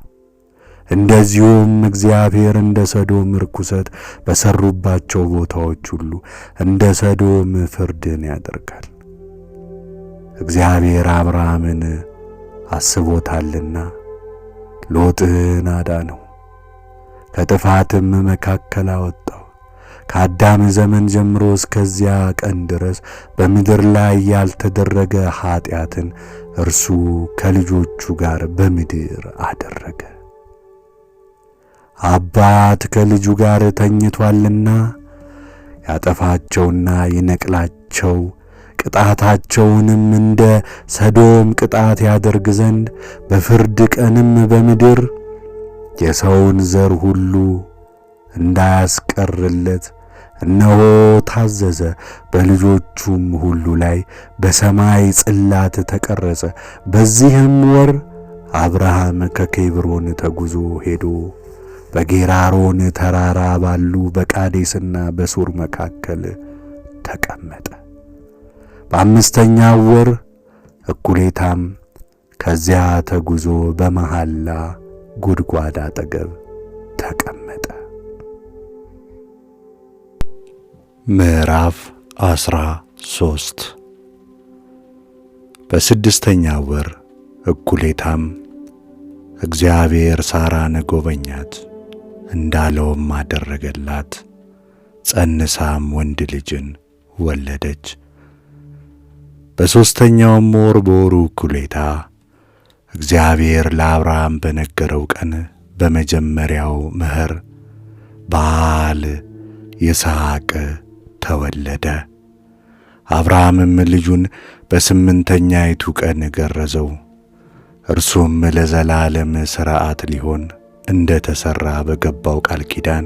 S1: እንደዚሁም እግዚአብሔር እንደ ሰዶም ርኩሰት በሰሩባቸው ቦታዎች ሁሉ እንደ ሰዶም ፍርድን ያደርጋል። እግዚአብሔር አብርሃምን አስቦታልና ሎጥን አዳነው፣ ከጥፋትም መካከል አወጣው። ከአዳም ዘመን ጀምሮ እስከዚያ ቀን ድረስ በምድር ላይ ያልተደረገ ኃጢአትን እርሱ ከልጆቹ ጋር በምድር አደረገ። አባት ከልጁ ጋር ተኝቷልና ያጠፋቸውና ይነቅላቸው፣ ቅጣታቸውንም እንደ ሰዶም ቅጣት ያደርግ ዘንድ በፍርድ ቀንም በምድር የሰውን ዘር ሁሉ እንዳያስቀርለት እነሆ ታዘዘ። በልጆቹም ሁሉ ላይ በሰማይ ጽላት ተቀረጸ። በዚህም ወር አብርሃም ከኬብሮን ተጉዞ ሄዶ በጌራሮን ተራራ ባሉ በቃዴስና በሱር መካከል ተቀመጠ። በአምስተኛው ወር እኩሌታም ከዚያ ተጉዞ በመሐላ ጉድጓድ አጠገብ ተቀመጠ። ምዕራፍ 13 በስድስተኛው ወር እኩሌታም እግዚአብሔር ሳራን ጎበኛት፣ እንዳለውም አደረገላት። ጸንሳም ወንድ ልጅን ወለደች። በሦስተኛውም ወር በወሩ እኩሌታ እግዚአብሔር ለአብርሃም በነገረው ቀን በመጀመሪያው መኸር በዓል ይስሐቅ ተወለደ። አብርሃምም ልጁን በስምንተኛይቱ ቀን ገረዘው። እርሱም ለዘላለም ሥርዓት ሊሆን እንደ ተሠራ በገባው ቃል ኪዳን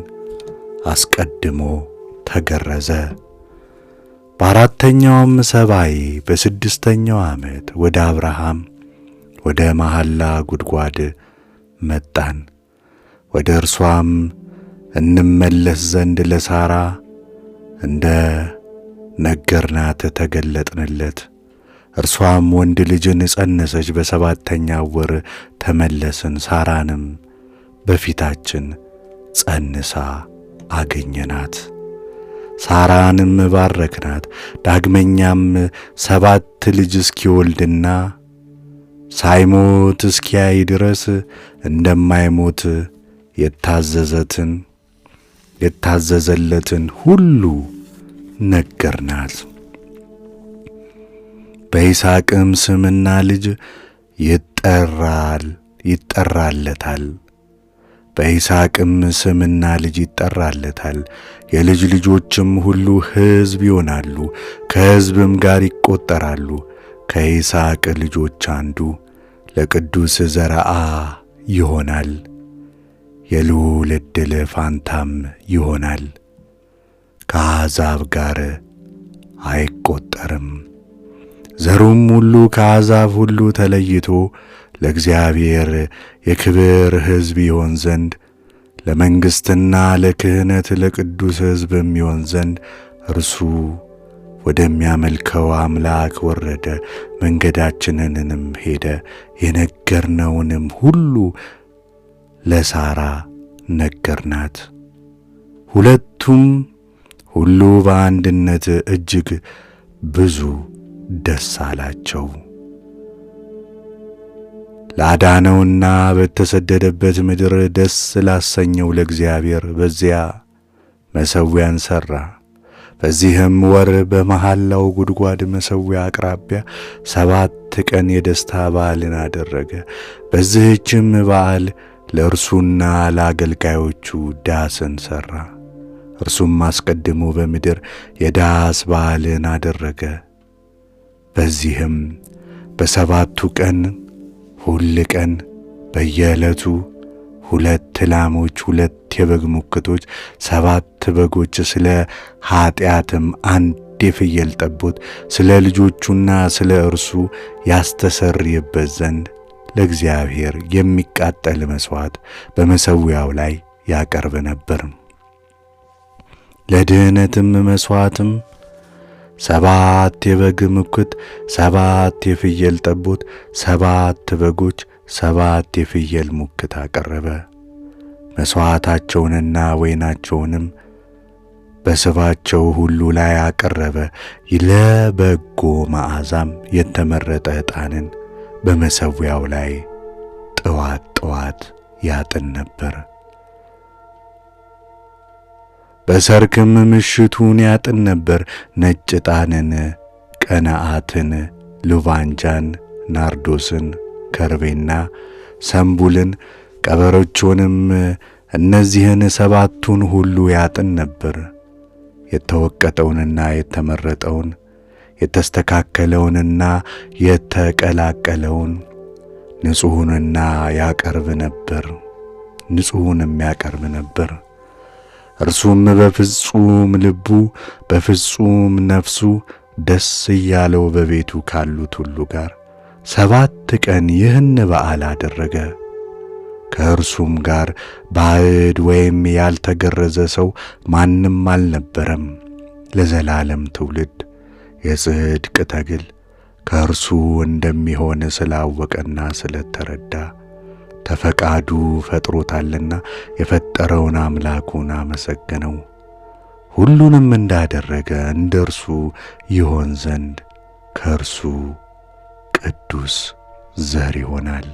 S1: አስቀድሞ ተገረዘ። በአራተኛውም ሰባይ በስድስተኛው ዓመት ወደ አብርሃም ወደ መሐላ ጉድጓድ መጣን። ወደ እርሷም እንመለስ ዘንድ ለሳራ እንደ ነገርናት ተገለጥንለት። እርሷም ወንድ ልጅን ጸነሰች። በሰባተኛው ወር ተመለስን። ሳራንም በፊታችን ጸንሳ አገኘናት። ሳራንም ባረክናት። ዳግመኛም 7 ልጅ እስኪወልድና ሳይሞት እስኪያይ ድረስ እንደማይሞት የታዘዘለትን ሁሉ ነገርናት። በይስሐቅም ስምና ልጅ ይጠራለታል። በይስሐቅም ስምና ልጅ ይጠራለታል። የልጅ ልጆችም ሁሉ ሕዝብ ይሆናሉ፣ ከሕዝብም ጋር ይቈጠራሉ። ከይስሐቅ ልጆች አንዱ ለቅዱስ ዘርዓ ይሆናል፣ የልዑል ዕድል ፋንታም ይሆናል። ከአሕዛብ ጋር አይቈጠርም። ዘሩም ሁሉ ከአሕዛብ ሁሉ ተለይቶ ለእግዚአብሔር የክብር ሕዝብ ይሆን ዘንድ ለመንግሥትና ለክህነት ለቅዱስ ሕዝብም ይሆን ዘንድ እርሱ ወደሚያመልከው አምላክ ወረደ። መንገዳችንንም ሄደ። የነገርነውንም ሁሉ ለሳራ ነገርናት። ሁለቱም ሁሉ በአንድነት እጅግ ብዙ ደስ አላቸው። ላዳነውና በተሰደደበት ምድር ደስ ላሰኘው ለእግዚአብሔር በዚያ መሠዊያን ሠራ። በዚህም ወር በመሐላው ጉድጓድ መሠዊያ አቅራቢያ 7 ቀን የደስታ በዓልን አደረገ። በዚህችም በዓል ለእርሱና ለአገልጋዮቹ ዳስን ሠራ። እርሱም አስቀድሞ በምድር የዳስ በዓልን አደረገ። በዚህም በሰባቱ ቀን ሁል ቀን በየዕለቱ 2 ላሞች፣ 2 የበግ ሙክቶች፣ 7 በጎች፣ ስለ ኀጢአትም 1 የፍየል ጠቦት ስለ ልጆቹና ስለ እርሱ ያስተሰርይበት ዘንድ ለእግዚአብሔር የሚቃጠል መሥዋዕት በመሠዊያው ላይ ያቀርብ ነበር። ለድኅነትም መሥዋዕትም 7 የበግ ሙክት፣ 7 የፍየል ጠቦት፣ 7 በጎች፣ 7 የፍየል ሙክት አቀረበ። መሥዋዕታቸውንና ወይናቸውንም በስባቸው ሁሉ ላይ አቀረበ። ለበጎ መዓዛም የተመረጠ ዕጣንን በመሠዊያው ላይ ጥዋት ጥዋት ያጥን ነበር። በሰርክም ምሽቱን ያጥን ነበር። ነጭ ዕጣንን፣ ቀነዓትን፣ ሉባንጃን፣ ናርዶስን፣ ከርቤና ሰንቡልን፣ ቀበሮቾንም እነዚህን 7ቱን ሁሉ ያጥን ነበር። የተወቀጠውንና የተመረጠውን፣ የተስተካከለውንና የተቀላቀለውን ንጹሑንና ያቀርብ ነበር። እርሱም በፍጹም ልቡ በፍጹም ነፍሱ ደስ እያለው በቤቱ ካሉት ሁሉ ጋር 7 ቀን ይህን በዓል አደረገ። ከእርሱም ጋር ባዕድ ወይም ያልተገረዘ ሰው ማንም አልነበረም። ለዘላለም ትውልድ የጽድቅ ተግል ከእርሱ እንደሚሆን ስላወቀና ስለተረዳ ተፈቃዱ ፈጥሮታልና የፈጠረውን አምላኩን አመሰገነው። ሁሉንም እንዳደረገ እንደ እርሱ ይሆን ዘንድ ከእርሱ ቅዱስ ዘር ይሆናል።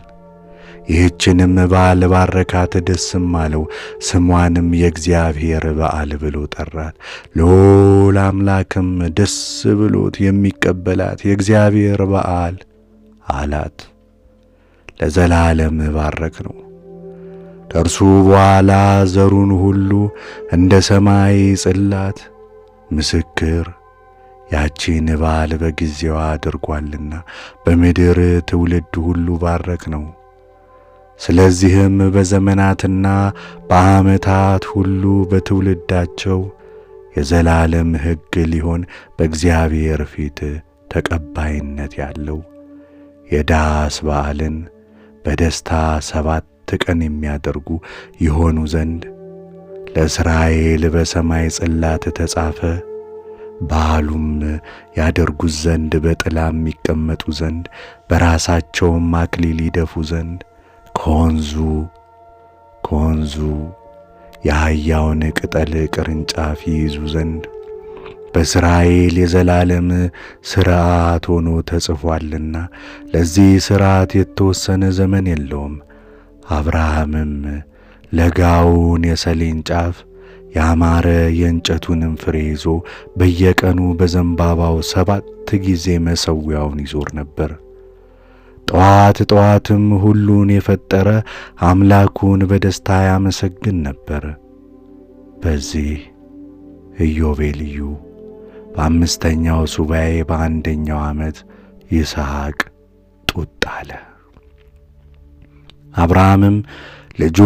S1: ይህችንም በዓል ባረካት፣ ደስም አለው። ስሟንም የእግዚአብሔር በዓል ብሎ ጠራት። ልዑል አምላክም ደስ ብሎት የሚቀበላት የእግዚአብሔር በዓል አላት። ለዘላለም ባረክ ነው። ከእርሱ በኋላ ዘሩን ሁሉ እንደ ሰማይ ጽላት ምስክር ያቺን በዓል በጊዜዋ አድርጓልና በምድር ትውልድ ሁሉ ባረክ ነው። ስለዚህም በዘመናትና በዓመታት ሁሉ በትውልዳቸው የዘላለም ሕግ ሊሆን በእግዚአብሔር ፊት ተቀባይነት ያለው የዳስ በዓልን በደስታ 7 ቀን የሚያደርጉ ይሆኑ ዘንድ ለእስራኤል በሰማይ ጽላት ተጻፈ። በዓሉም ያደርጉት ዘንድ በጥላም ይቀመጡ ዘንድ በራሳቸውም አክሊል ይደፉ ዘንድ ከወንዙ የአህያውን ቅጠል ቅርንጫፍ ይይዙ ዘንድ በእስራኤል የዘላለም ሥርዓት ሆኖ ተጽፏልና ለዚህ ሥርዓት የተወሰነ ዘመን የለውም። አብርሃምም ለጋውን የሰሌን ጫፍ ያማረ የእንጨቱንም ፍሬ ይዞ በየቀኑ በዘንባባው 7 ጊዜ መሠዊያውን ይዞር ነበር። ጠዋት ጠዋትም ሁሉን የፈጠረ አምላኩን በደስታ ያመሰግን ነበር። በዚህ ኢዮቤልዩ በ5ኛው ሱባዔ በ1ኛው ዓመት ይስሐቅ ጡት አለ። አብርሃምም ልጁ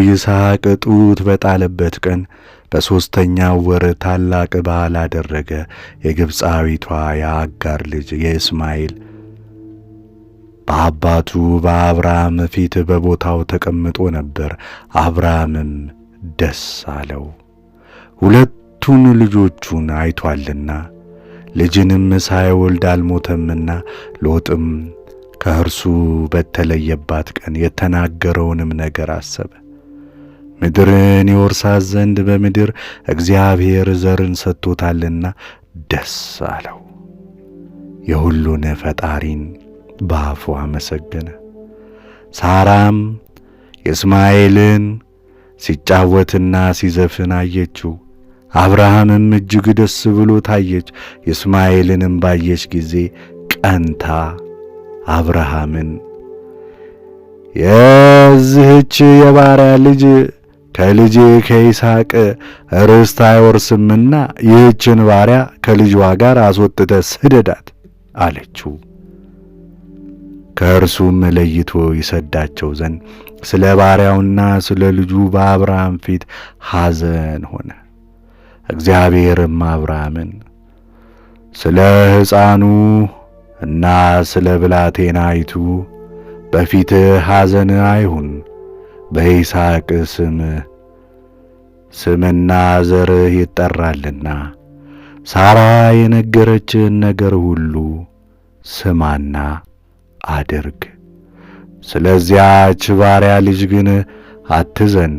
S1: ይስሐቅ ጡት በጣለበት ቀን በ3ኛው ወር ታላቅ በዓል አደረገ። የግብፃዊቷ የአጋር ልጅ የእስማኤል በአባቱ በአብርሃም ፊት በቦታው ተቀምጦ ነበር። አብርሃምም ደስ አለው፣ ሁለቱን ልጆቹን አይቶአልና፣ ልጅንም ሳይወልድ አልሞተምና። ሎጥም ከእርሱ በተለየባት ቀን የተናገረውንም ነገር አሰበ። ምድርን ይወርሳት ዘንድ በምድር እግዚአብሔር ዘርን ሰጥቶታልና ደስ አለው። የሁሉን ፈጣሪን በአፉ አመሰገነ። ሳራም የእስማኤልን ሲጫወትና ሲዘፍን አየችው። አብርሃምም እጅግ ደስ ብሎ ታየች። የእስማኤልንም ባየች ጊዜ ቀንታ አብርሃምን የዚህች የባሪያ ልጅ ከልጄ ከይስሐቅ ርስት አይወርስምና ይህችን ባሪያ ከልጅዋ ጋር አስወጥተህ ስደዳት አለችው። ከእርሱም ለይቶ ይሰዳቸው ዘንድ ስለ ባሪያውና ስለ ልጁ በአብርሃም ፊት ሐዘን ሆነ። እግዚአብሔርም አብርሃምን ስለ ሕፃኑ እና ስለ ብላቴናይቱ በፊትህ ሐዘን አይሁን፣ በይስሐቅ ስምና ዘርህ ይጠራልና ሳራ የነገረችህን ነገር ሁሉ ስማና አድርግ። ስለዚያች ባሪያ ልጅ ግን አትዘን፣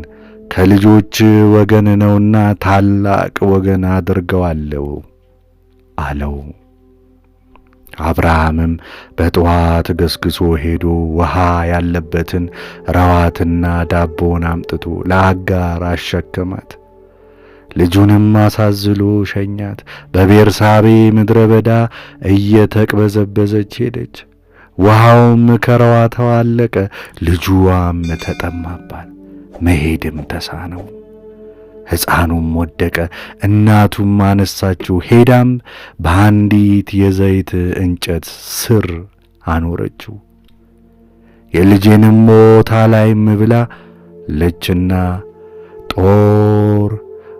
S1: ከልጆች ወገን ነውና ታላቅ ወገን አድርገዋለሁ አለው። አብርሃምም በጠዋት ገስግሶ ሄዶ ውሃ ያለበትን ረዋትና ዳቦን አምጥቶ ለአጋር አሸከማት። ልጁንም አሳዝሎ ሸኛት። በቤርሳቤ ምድረ በዳ እየተቅበዘበዘች ሄደች። ውሃውም ከረዋታው አለቀ። ልጁዋም ተጠማባት፣ መሄድም ተሳነው። ሕፃኑም ወደቀ። እናቱም አነሳችው፣ ሄዳም በአንዲት የዘይት እንጨት ስር አኖረችው። የልጄንም ሞት አላይም ብላ ለችና ጦር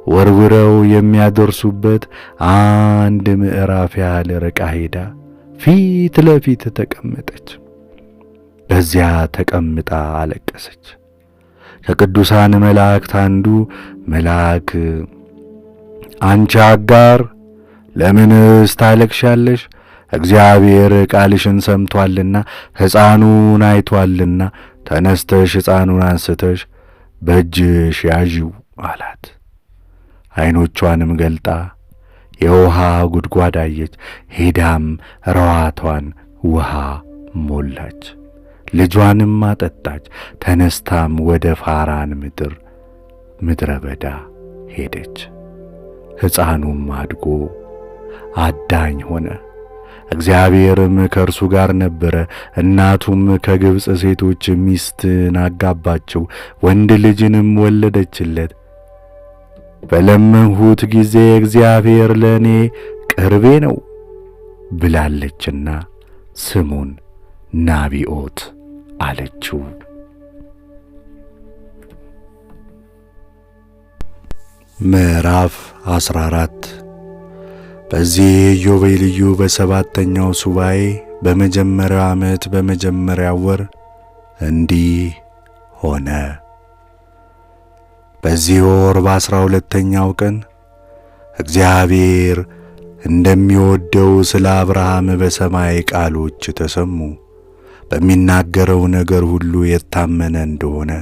S1: ወርውረው የሚያደርሱበት አንድ ምዕራፍ ያህል ርቃ ሄዳ ፊት ለፊት ተቀመጠች። በዚያ ተቀምጣ አለቀሰች። ከቅዱሳን መላእክት አንዱ መልአክ አንቺ አጋር ለምንስ ታለቅሻለሽ? እግዚአብሔር ቃልሽን ሰምቶአልና ሕፃኑን አይቶአልና ተነስተሽ ሕፃኑን አንስተሽ በእጅሽ ያዢው አላት። ዓይኖቿንም ገልጣ የውሃ ጉድጓድ አየች። ሄዳም ረዋቷን ውሃ ሞላች፣ ልጇንም አጠጣች። ተነስታም ወደ ፋራን ምድረ በዳ ሄደች። ሕፃኑም አድጎ አዳኝ ሆነ። እግዚአብሔርም ከእርሱ ጋር ነበረ። እናቱም ከግብፅ ሴቶች ሚስትን አጋባችው፣ ወንድ ልጅንም ወለደችለት። በለመንሁት ጊዜ እግዚአብሔር ለእኔ ቅርቤ ነው ብላለችና ስሙን ናቢኦት አለችው። ምዕራፍ 14 በዚህ ኢዮቤልዩ በሰባተኛው ሱባኤ በመጀመሪያው ዓመት በመጀመሪያው ወር እንዲህ ሆነ። በዚህ ወር በ12ኛው ቀን እግዚአብሔር እንደሚወደው ስለ አብርሃም በሰማይ ቃሎች ተሰሙ። በሚናገረው ነገር ሁሉ የታመነ እንደሆነ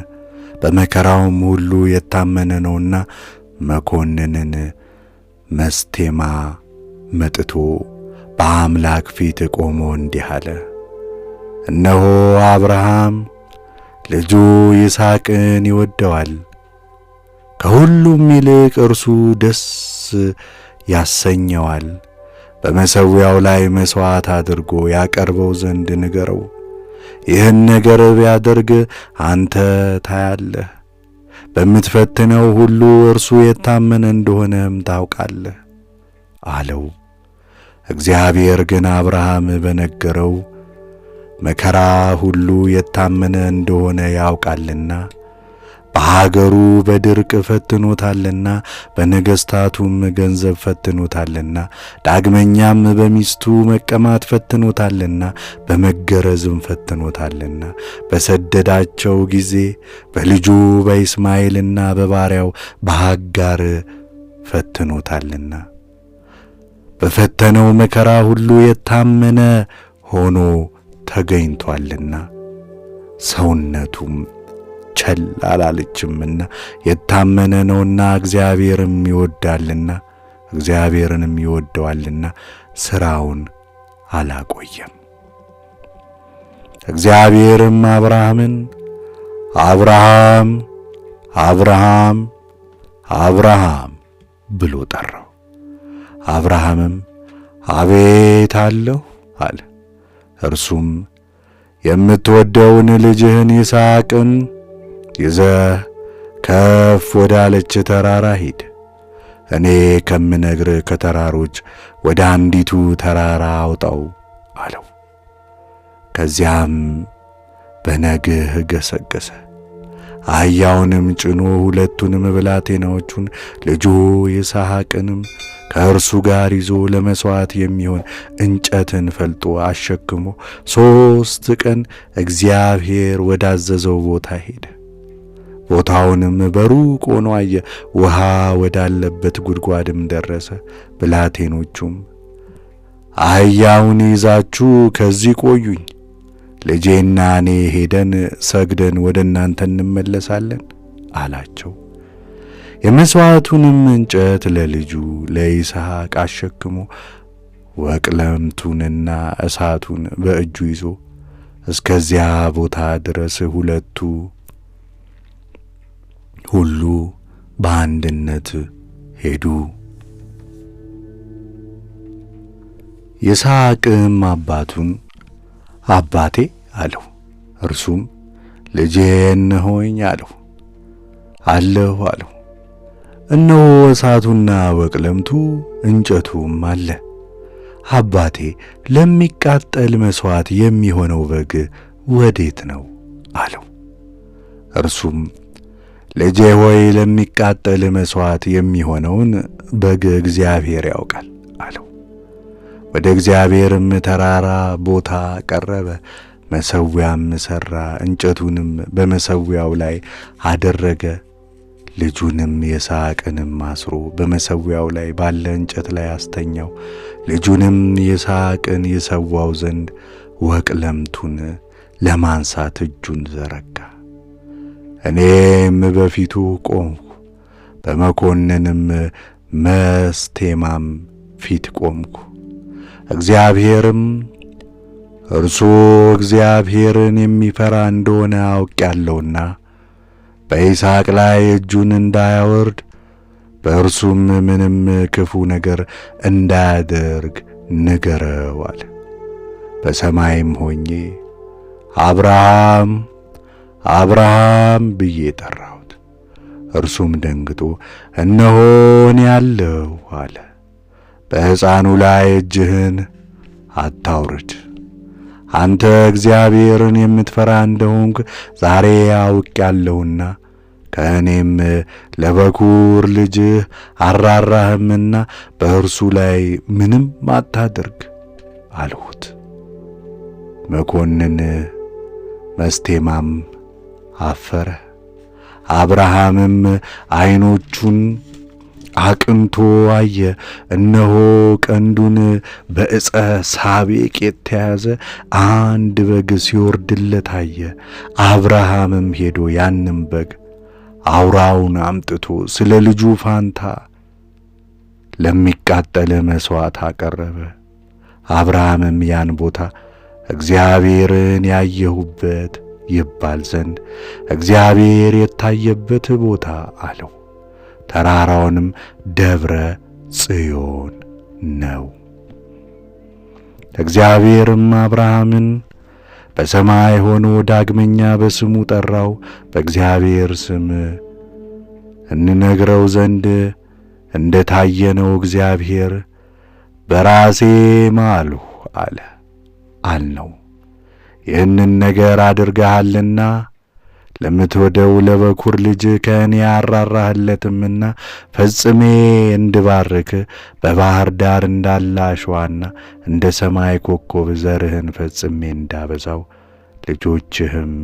S1: በመከራውም ሁሉ የታመነ ነውና መኮንንን መስቴማ መጥቶ በአምላክ ፊት ቆሞ እንዲህ አለ። እነሆ አብርሃም ልጁ ይስሐቅን ይወደዋል፣ ከሁሉም ይልቅ እርሱ ደስ ያሰኘዋል። በመሠዊያው ላይ መሥዋዕት አድርጎ ያቀርበው ዘንድ ንገረው። ይህን ነገር ቢያደርግ አንተ ታያለህ፣ በምትፈትነው ሁሉ እርሱ የታመነ እንደሆነም ታውቃለህ አለው። እግዚአብሔር ግን አብርሃም በነገረው መከራ ሁሉ የታመነ እንደሆነ ያውቃልና በሀገሩ በድርቅ ፈትኖታልና በነገሥታቱም ገንዘብ ፈትኖታልና ዳግመኛም በሚስቱ መቀማት ፈትኖታልና በመገረዝም ፈትኖታልና በሰደዳቸው ጊዜ በልጁ በኢስማኤልና በባሪያው በሃጋር ፈትኖታልና በፈተነው መከራ ሁሉ የታመነ ሆኖ ተገኝቷልና ሰውነቱም ቸል አላለችምና የታመነ ነውና እግዚአብሔርንም ይወደዋልና ሥራውን አላቆየም። እግዚአብሔርም አብርሃምን አብርሃም አብርሃም አብርሃም ብሎ ጠራው። አብርሃምም አቤት አለሁ አለ። እርሱም የምትወደውን ልጅህን ይስሐቅን ይዘህ ከፍ ወዳለች ተራራ ሂድ፣ እኔ ከምነግር ከተራሮች ወደ አንዲቱ ተራራ አውጣው አለው። ከዚያም በነግህ ገሰገሰ። አህያውንም ጭኖ ሁለቱንም ብላቴናዎቹን ልጁ ይስሐቅንም ከእርሱ ጋር ይዞ ለመሥዋዕት የሚሆን እንጨትን ፈልጦ አሸክሞ 3 ቀን እግዚአብሔር ወዳዘዘው ቦታ ሄደ። ቦታውንም በሩቅ ሆኖ አየ። ውሃ ወዳለበት ጉድጓድም ደረሰ። ብላቴኖቹም አህያውን ይዛችሁ ከዚህ ቆዩኝ፣ ልጄና እኔ ሄደን ሰግደን ወደ እናንተ እንመለሳለን አላቸው። የመሥዋዕቱንም እንጨት ለልጁ ለይስሐቅ አሸክሞ ወቅለምቱንና እሳቱን በእጁ ይዞ እስከዚያ ቦታ ድረስ ሁሉ በአንድነት ሄዱ። ይስሐቅም አባቱን አባቴ አለው። እርሱም ልጄ እነሆኝ አለው። አለሁ አለው። እነሆ እሳቱና ወቅለምቱ እንጨቱም አለ። አባቴ ለሚቃጠል መሥዋዕት የሚሆነው በግ ወዴት ነው አለው። እርሱም ልጄ ሆይ ለሚቃጠል መሥዋዕት የሚሆነውን በግ እግዚአብሔር ያውቃል አለው። ወደ እግዚአብሔርም ተራራ ቦታ ቀረበ። መሠዊያም ሠራ፣ እንጨቱንም በመሠዊያው ላይ አደረገ። ልጁንም ይስሐቅንም አስሮ በመሠዊያው ላይ ባለ እንጨት ላይ አስተኛው። ልጁንም ይስሐቅን ይሰዋው ዘንድ ወቅለምቱን ለማንሳት እጁን ዘረጋ። እኔም በፊቱ ቆምሁ፣ በመኮንንም መስቴማም ፊት ቆምኩ። እግዚአብሔርም እርሱ እግዚአብሔርን የሚፈራ እንደሆነ አውቄአለሁና በይስሐቅ ላይ እጁን እንዳያወርድ በእርሱም ምንም ክፉ ነገር እንዳያደርግ ንገረው አለ። በሰማይም ሆኜ አብርሃም አብርሃም ብዬ ጠራሁት። እርሱም ደንግጦ እነሆኝ ያለሁ አለ። በሕፃኑ ላይ እጅህን አታውርድ፣ አንተ እግዚአብሔርን የምትፈራ እንደሆንክ ዛሬ አውቄአለሁና ከእኔም ለበኩር ልጅህ አራራህምና በእርሱ ላይ ምንም አታድርግ አልሁት። መኮንን መስቴማም አፈረ። አብርሃምም ዓይኖቹን አቅንቶ አየ፣ እነሆ ቀንዱን በዕፀ ሳቤቅ የተያዘ አንድ በግ ሲወርድለት አየ። አብርሃምም ሄዶ ያንም በግ አውራውን አምጥቶ ስለ ልጁ ፋንታ ለሚቃጠል መሥዋዕት አቀረበ። አብርሃምም ያን ቦታ እግዚአብሔርን ያየሁበት ይባል ዘንድ እግዚአብሔር የታየበት ቦታ አለው። ተራራውንም ደብረ ጽዮን ነው። እግዚአብሔርም አብርሃምን በሰማይ ሆኖ ዳግመኛ በስሙ ጠራው። በእግዚአብሔር ስም እንነግረው ዘንድ እንደ ታየነው እግዚአብሔር በራሴ ማልሁ አልነው። ይህንን ነገር አድርገሃልና ለምትወደው ለበኩር ልጅ ከእኔ አራራህለትምና ፈጽሜ እንድባርክ በባሕር ዳር እንዳለ አሸዋና እንደ ሰማይ ኮከብ ዘርህን ፈጽሜ እንዳበዛው ልጆችህም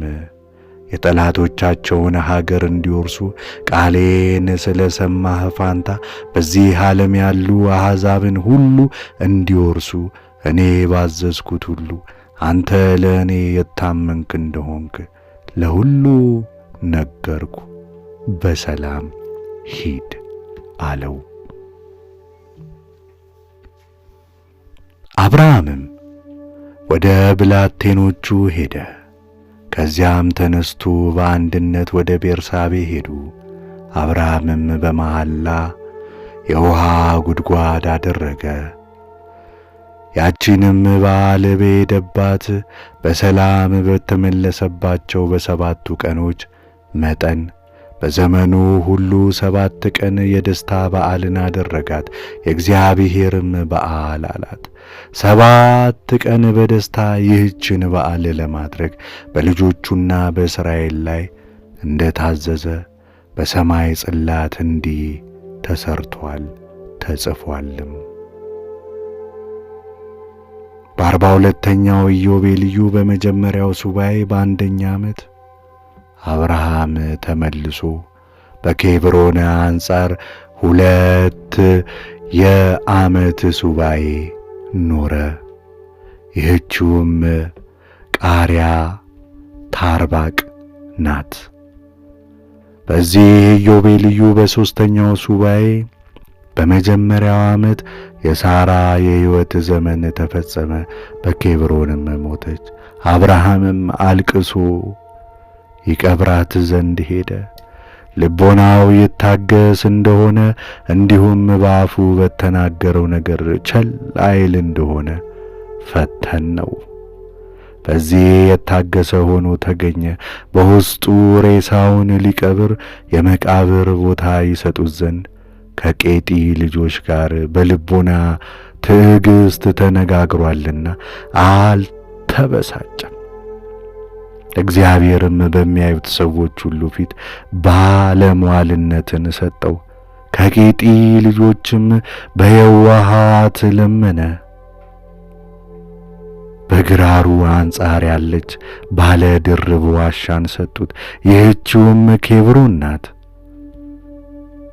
S1: የጠላቶቻቸውን ሀገር እንዲወርሱ ቃሌን ስለ ሰማህ ፋንታ በዚህ ዓለም ያሉ አሕዛብን ሁሉ እንዲወርሱ እኔ ባዘዝኩት ሁሉ አንተ ለእኔ የታመንክ እንደሆንክ ለሁሉ ነገርኩ። በሰላም ሂድ አለው። አብርሃምም ወደ ብላቴኖቹ ሄደ። ከዚያም ተነስቶ በአንድነት ወደ ቤርሳቤ ሄዱ። አብርሃምም በመሐላ የውሃ ጉድጓድ አደረገ። ያቺንም በዓል በሄደባት በሰላም በተመለሰባቸው በሰባቱ ቀኖች መጠን በዘመኑ ሁሉ 7 ቀን የደስታ በዓልን አደረጋት። የእግዚአብሔርም በዓል አላት። 7 ቀን በደስታ ይህችን በዓል ለማድረግ በልጆቹና በእስራኤል ላይ እንደ ታዘዘ በሰማይ ጽላት እንዲህ ተሰርቷል ተጽፏልም። በ42ኛው ኢዮቤልዩ በመጀመሪያው ሱባኤ በአንደኛ ዓመት አብርሃም ተመልሶ በኬብሮን አንጻር 2 የዓመት ሱባኤ ኖረ። ይህችውም ቃሪያ ታርባቅ ናት። በዚህ ኢዮቤልዩ በሦስተኛው ሱባኤ በመጀመሪያው ዓመት የሳራ የሕይወት ዘመን ተፈጸመ፣ በኬብሮንም ሞተች። አብርሃምም አልቅሶ ይቀብራት ዘንድ ሄደ። ልቦናው ይታገስ እንደሆነ እንዲሁም በአፉ በተናገረው ነገር ቸል አይል እንደሆነ ፈተነው። በዚህ የታገሰ ሆኖ ተገኘ። በውስጡ ሬሳውን ሊቀብር የመቃብር ቦታ ይሰጡት ዘንድ ከቄጢ ልጆች ጋር በልቦና ትዕግስት ተነጋግሯልና አልተበሳጨም። እግዚአብሔርም በሚያዩት ሰዎች ሁሉ ፊት ባለሟልነትን ሰጠው። ከቄጢ ልጆችም በየዋሃት ለመነ። በግራሩ አንጻር ያለች ባለ ድርብ ዋሻን ሰጡት። ይህችውም ኬብሮን ናት።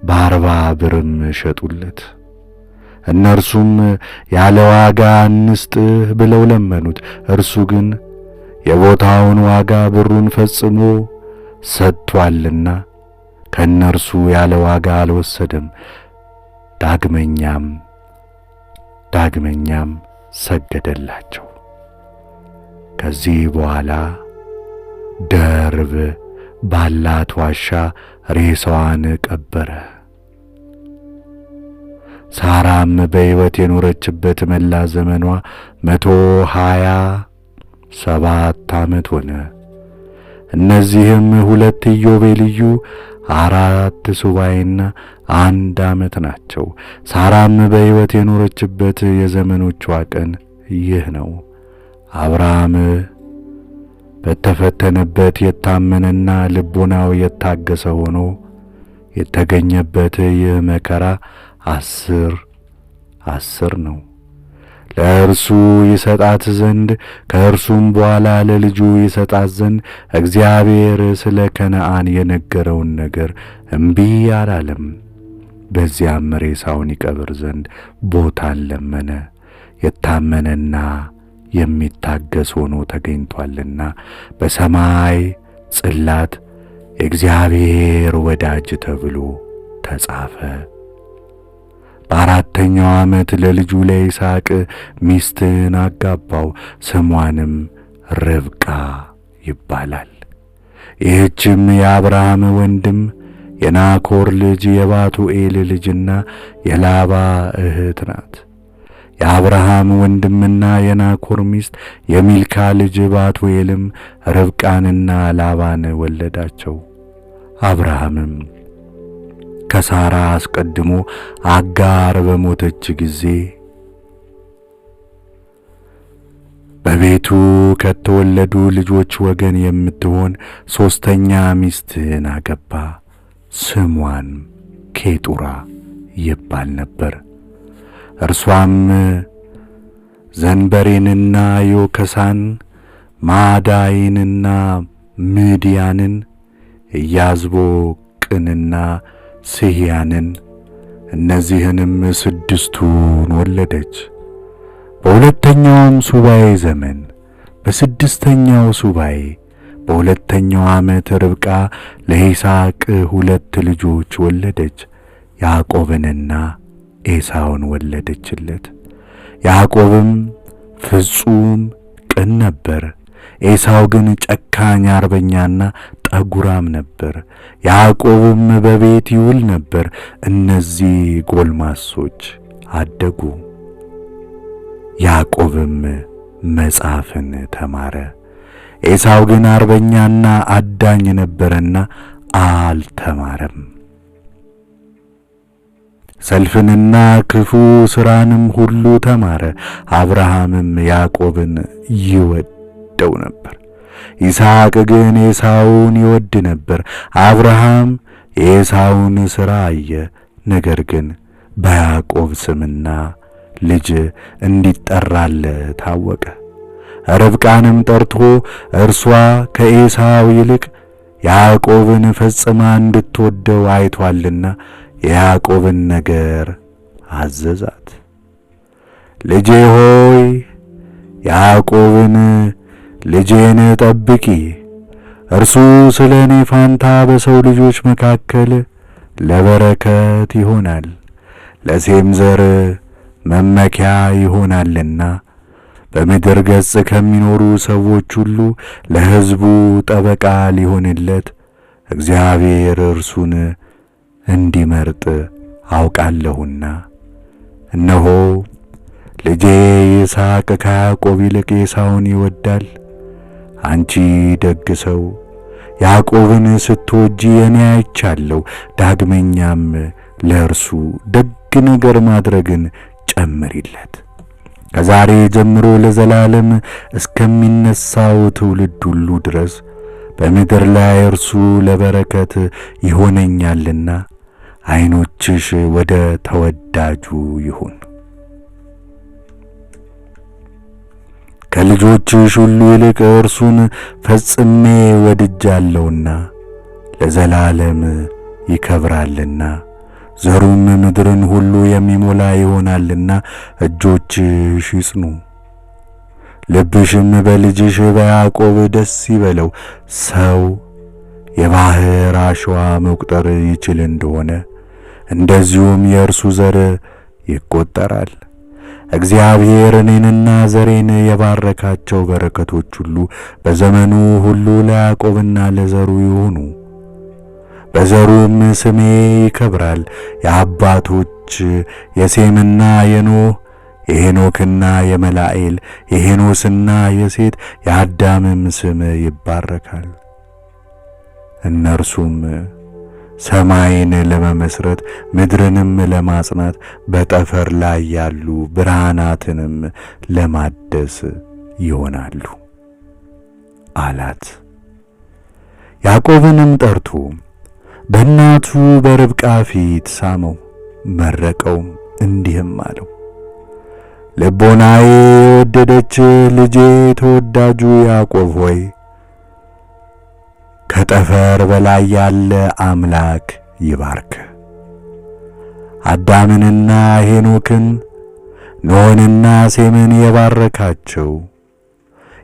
S1: በ40 ብርም ሸጡለት። እነርሱም ያለ ዋጋ እንስጥህ ብለው ለመኑት። እርሱ ግን የቦታውን ዋጋ ብሩን ፈጽሞ ሰጥቷልና ከእነርሱ ያለ ዋጋ አልወሰደም። ዳግመኛም ሰገደላቸው። ከዚህ በኋላ ደርብ ባላት ዋሻ ሬሳዋን ቀበረ። ሳራም በሕይወት የኖረችበት መላ ዘመኗ 127 ዓመት ሆነ። እነዚህም 2 ኢዮቤልዩ 4 ሱባዔና 1 ዓመት ናቸው። ሳራም በሕይወት የኖረችበት የዘመኖቿ ቀን ይህ ነው። አብርሃም በተፈተነበት የታመነና ልቦናው የታገሰ ሆኖ የተገኘበት ይህ መከራ 10 ነው። ለእርሱ ይሰጣት ዘንድ ከእርሱም በኋላ ለልጁ ይሰጣት ዘንድ እግዚአብሔር ስለ ከነዓን የነገረውን ነገር እምቢ አላለም። በዚያም ሬሳውን ይቀብር ዘንድ ቦታን ለመነ። የታመነና የሚታገስ ሆኖ ተገኝቷልና በሰማይ ጽላት የእግዚአብሔር ወዳጅ ተብሎ ተጻፈ። በ4ኛው ዓመት ለልጁ ለይስሐቅ ሚስትን አጋባው። ስሟንም ርብቃ ይባላል። ይህችም የአብርሃም ወንድም የናኮር ልጅ የባቱኤል ልጅና የላባ እህት ናት። የአብርሃም ወንድምና የናኮር ሚስት የሚልካ ልጅ ባቱኤልም ርብቃንና ላባን ወለዳቸው። አብርሃምም ከሳራ አስቀድሞ አጋር በሞተች ጊዜ በቤቱ ከተወለዱ ልጆች ወገን የምትሆን 3ኛ ሚስትን አገባ። ስሟን ኬጡራ ይባል ነበር። እርሷም ዘንበሬንና ዮከሳን፣ ማዳይንና ምድያንን፣ ኢያዝቦቅንና ስሕያንን እነዚህንም 6ቱን ወለደች። በሁለተኛውም ሱባዔ ዘመን በ6ኛው ሱባዔ በ2ኛው ዓመት ርብቃ ለይስሐቅ 2 ልጆች ወለደች። ያዕቆብንና ኤሳውን ወለደችለት። ያዕቆብም ፍጹም ቅን ነበር፣ ኤሳው ግን ጨካኝ አርበኛና ጠጉራም ነበር። ያዕቆብም በቤት ይውል ነበር። እነዚህ ጎልማሶች አደጉ። ያዕቆብም መጻፍን ተማረ። ኤሳው ግን አርበኛና አዳኝ ነበረና አልተማረም። ሰልፍንና ክፉ ሥራንም ሁሉ ተማረ። አብርሃምም ያዕቆብን ይወደው ነበር፣ ይስሐቅ ግን ኤሳውን ይወድ ነበር። አብርሃም የኤሳውን ሥራ አየ፣ ነገር ግን በያዕቆብ ስምና ልጅ እንዲጠራለት ታወቀ። ርብቃንም ጠርቶ እርሷ ከኤሳው ይልቅ ያዕቆብን ፈጽማ እንድትወደው አይቶአልና የያዕቆብን ነገር አዘዛት። ልጄ ሆይ ያዕቆብን ልጄን ጠብቂ፣ እርሱ ስለ እኔ ፋንታ በሰው ልጆች መካከል ለበረከት ይሆናል፣ ለሴም ዘር መመኪያ ይሆናልና በምድር ገጽ ከሚኖሩ ሰዎች ሁሉ ለሕዝቡ ጠበቃ ሊሆንለት እግዚአብሔር እርሱን እንዲመርጥ አውቃለሁና። እነሆ ልጄ ይስሐቅ ከያዕቆብ ይልቅ ኤሳውን ይወዳል። አንቺ ደግ ሰው ያዕቆብን ስትወጂ እኔ አይቻለሁ። ዳግመኛም ለእርሱ ደግ ነገር ማድረግን ጨምሪለት። ከዛሬ ጀምሮ ለዘላለም እስከሚነሳው ትውልድ ሁሉ ድረስ በምድር ላይ እርሱ ለበረከት ይሆነኛልና ዓይኖችሽ ወደ ተወዳጁ ይሁን። ከልጆችሽ ሁሉ ይልቅ እርሱን ፈጽሜ ወድጃለሁና ለዘላለም ይከብራልና ዘሩም ምድርን ሁሉ የሚሞላ ይሆናልና እጆችሽ ይጽኑ፣ ልብሽም በልጅሽ በያዕቆብ ደስ ይበለው። ሰው የባሕር አሸዋ መቁጠር ይችል እንደሆነ እንደዚሁም የእርሱ ዘር ይቆጠራል። እግዚአብሔር እኔንና ዘሬን የባረካቸው በረከቶች ሁሉ በዘመኑ ሁሉ ለያዕቆብና ለዘሩ ይሁኑ፣ በዘሩም ስሜ ይከብራል። የአባቶች የሴምና የኖህ የሄኖክና የመላኤል የሄኖስና የሴት የአዳምም ስም ይባረካል። እነርሱም ሰማይን ለመመስረት ምድርንም ለማጽናት በጠፈር ላይ ያሉ ብርሃናትንም ለማደስ ይሆናሉ አላት። ያዕቆብንም ጠርቶ በእናቱ በርብቃ ፊት ሳመው፣ መረቀውም፣ እንዲህም አለው፦ ልቦናዬ የወደደች ልጄ ተወዳጁ ያዕቆብ ሆይ ከጠፈር በላይ ያለ አምላክ ይባርክ። አዳምንና ሄኖክን ኖህንና ሴምን የባረካቸው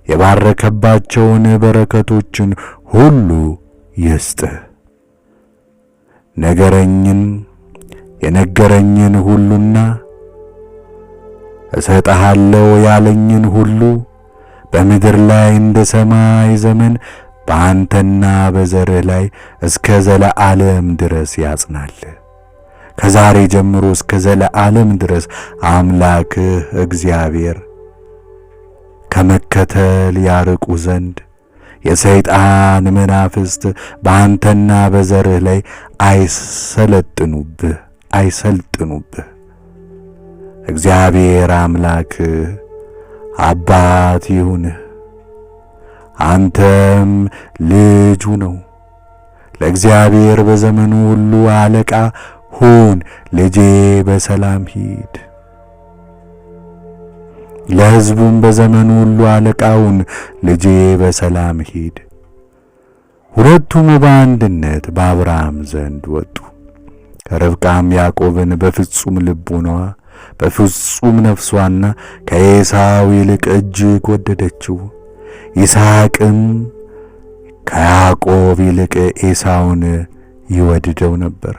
S1: የባረከባቸውን በረከቶችን ሁሉ ይስጥህ። የነገረኝን ሁሉና እሰጥሃለሁ ያለኝን ሁሉ በምድር ላይ እንደ ሰማይ ዘመን በአንተና በዘርህ ላይ እስከ ዘለዓለም ድረስ ያጽናል። ከዛሬ ጀምሮ እስከ ዘለዓለም ድረስ አምላክህ እግዚአብሔር ከመከተል ያርቁ ዘንድ የሰይጣን መናፍስት በአንተና በዘርህ ላይ አይሰልጥኑብህ። እግዚአብሔር አምላክህ አባት ይሁንህ፣ አንተም ልጁ ነው። ለእግዚአብሔር በዘመኑ ሁሉ አለቃ ሁን። ልጄ በሰላም ሂድ። ለሕዝቡም በዘመኑ ሁሉ አለቃውን ልጄ በሰላም ሂድ። ሁለቱም በአንድነት በአብርሃም ዘንድ ወጡ። ርብቃም ያዕቆብን በፍጹም ልቡናዋ በፍጹም ነፍሷና ከኤሳው ይልቅ እጅግ ወደደችው። ይስሐቅም ከያዕቆብ ይልቅ ኤሳውን ይወድደው ነበር።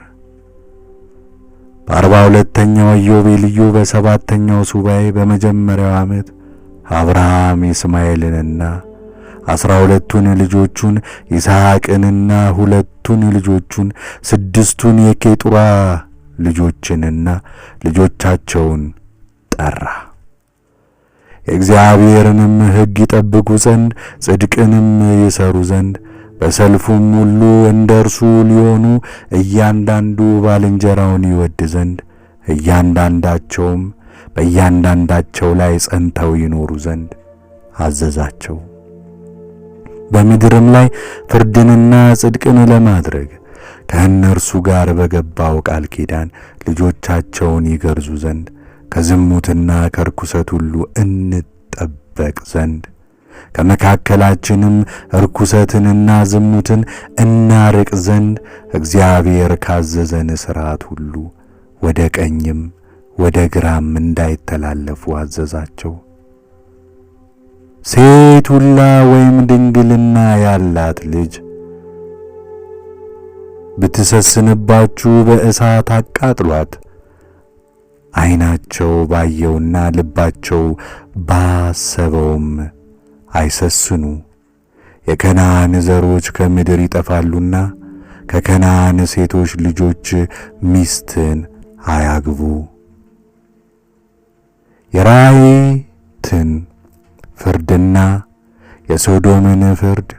S1: በ42ኛው ኢዮቤልዩ በ7ኛው ሱባዔ በመጀመሪያው ዓመት አብርሃም ይስማኤልንና 12ቱን ልጆቹን ይስሐቅንና 2ቱን ልጆቹን 6ቱን የኬጡራ ልጆችንና ልጆቻቸውን ጠራ። የእግዚአብሔርንም ሕግ ይጠብቁ ዘንድ ጽድቅንም ይሰሩ ዘንድ በሰልፉም ሁሉ እንደ እርሱ ሊሆኑ እያንዳንዱ ባልንጀራውን ይወድ ዘንድ እያንዳንዳቸውም በእያንዳንዳቸው ላይ ጸንተው ይኖሩ ዘንድ አዘዛቸው። በምድርም ላይ ፍርድንና ጽድቅን ለማድረግ ከእነርሱ ጋር በገባው ቃል ኪዳን ልጆቻቸውን ይገርዙ ዘንድ ከዝሙትና ከርኩሰት ሁሉ እንጠበቅ ዘንድ ከመካከላችንም ርኩሰትንና ዝሙትን እናርቅ ዘንድ እግዚአብሔር ካዘዘን ሥርዓት ሁሉ ወደ ቀኝም ወደ ግራም እንዳይተላለፉ አዘዛቸው። ሴት ሁላ ወይም ድንግልና ያላት ልጅ ብትሰስንባችሁ በእሳት አቃጥሏት። ዓይናቸው ባየውና ልባቸው ባሰበውም አይሰስኑ። የከነዓን ዘሮች ከምድር ይጠፋሉና ከከነዓን ሴቶች ልጆች ሚስትን አያግቡ። የራይትን ፍርድና የሶዶምን ፍርድ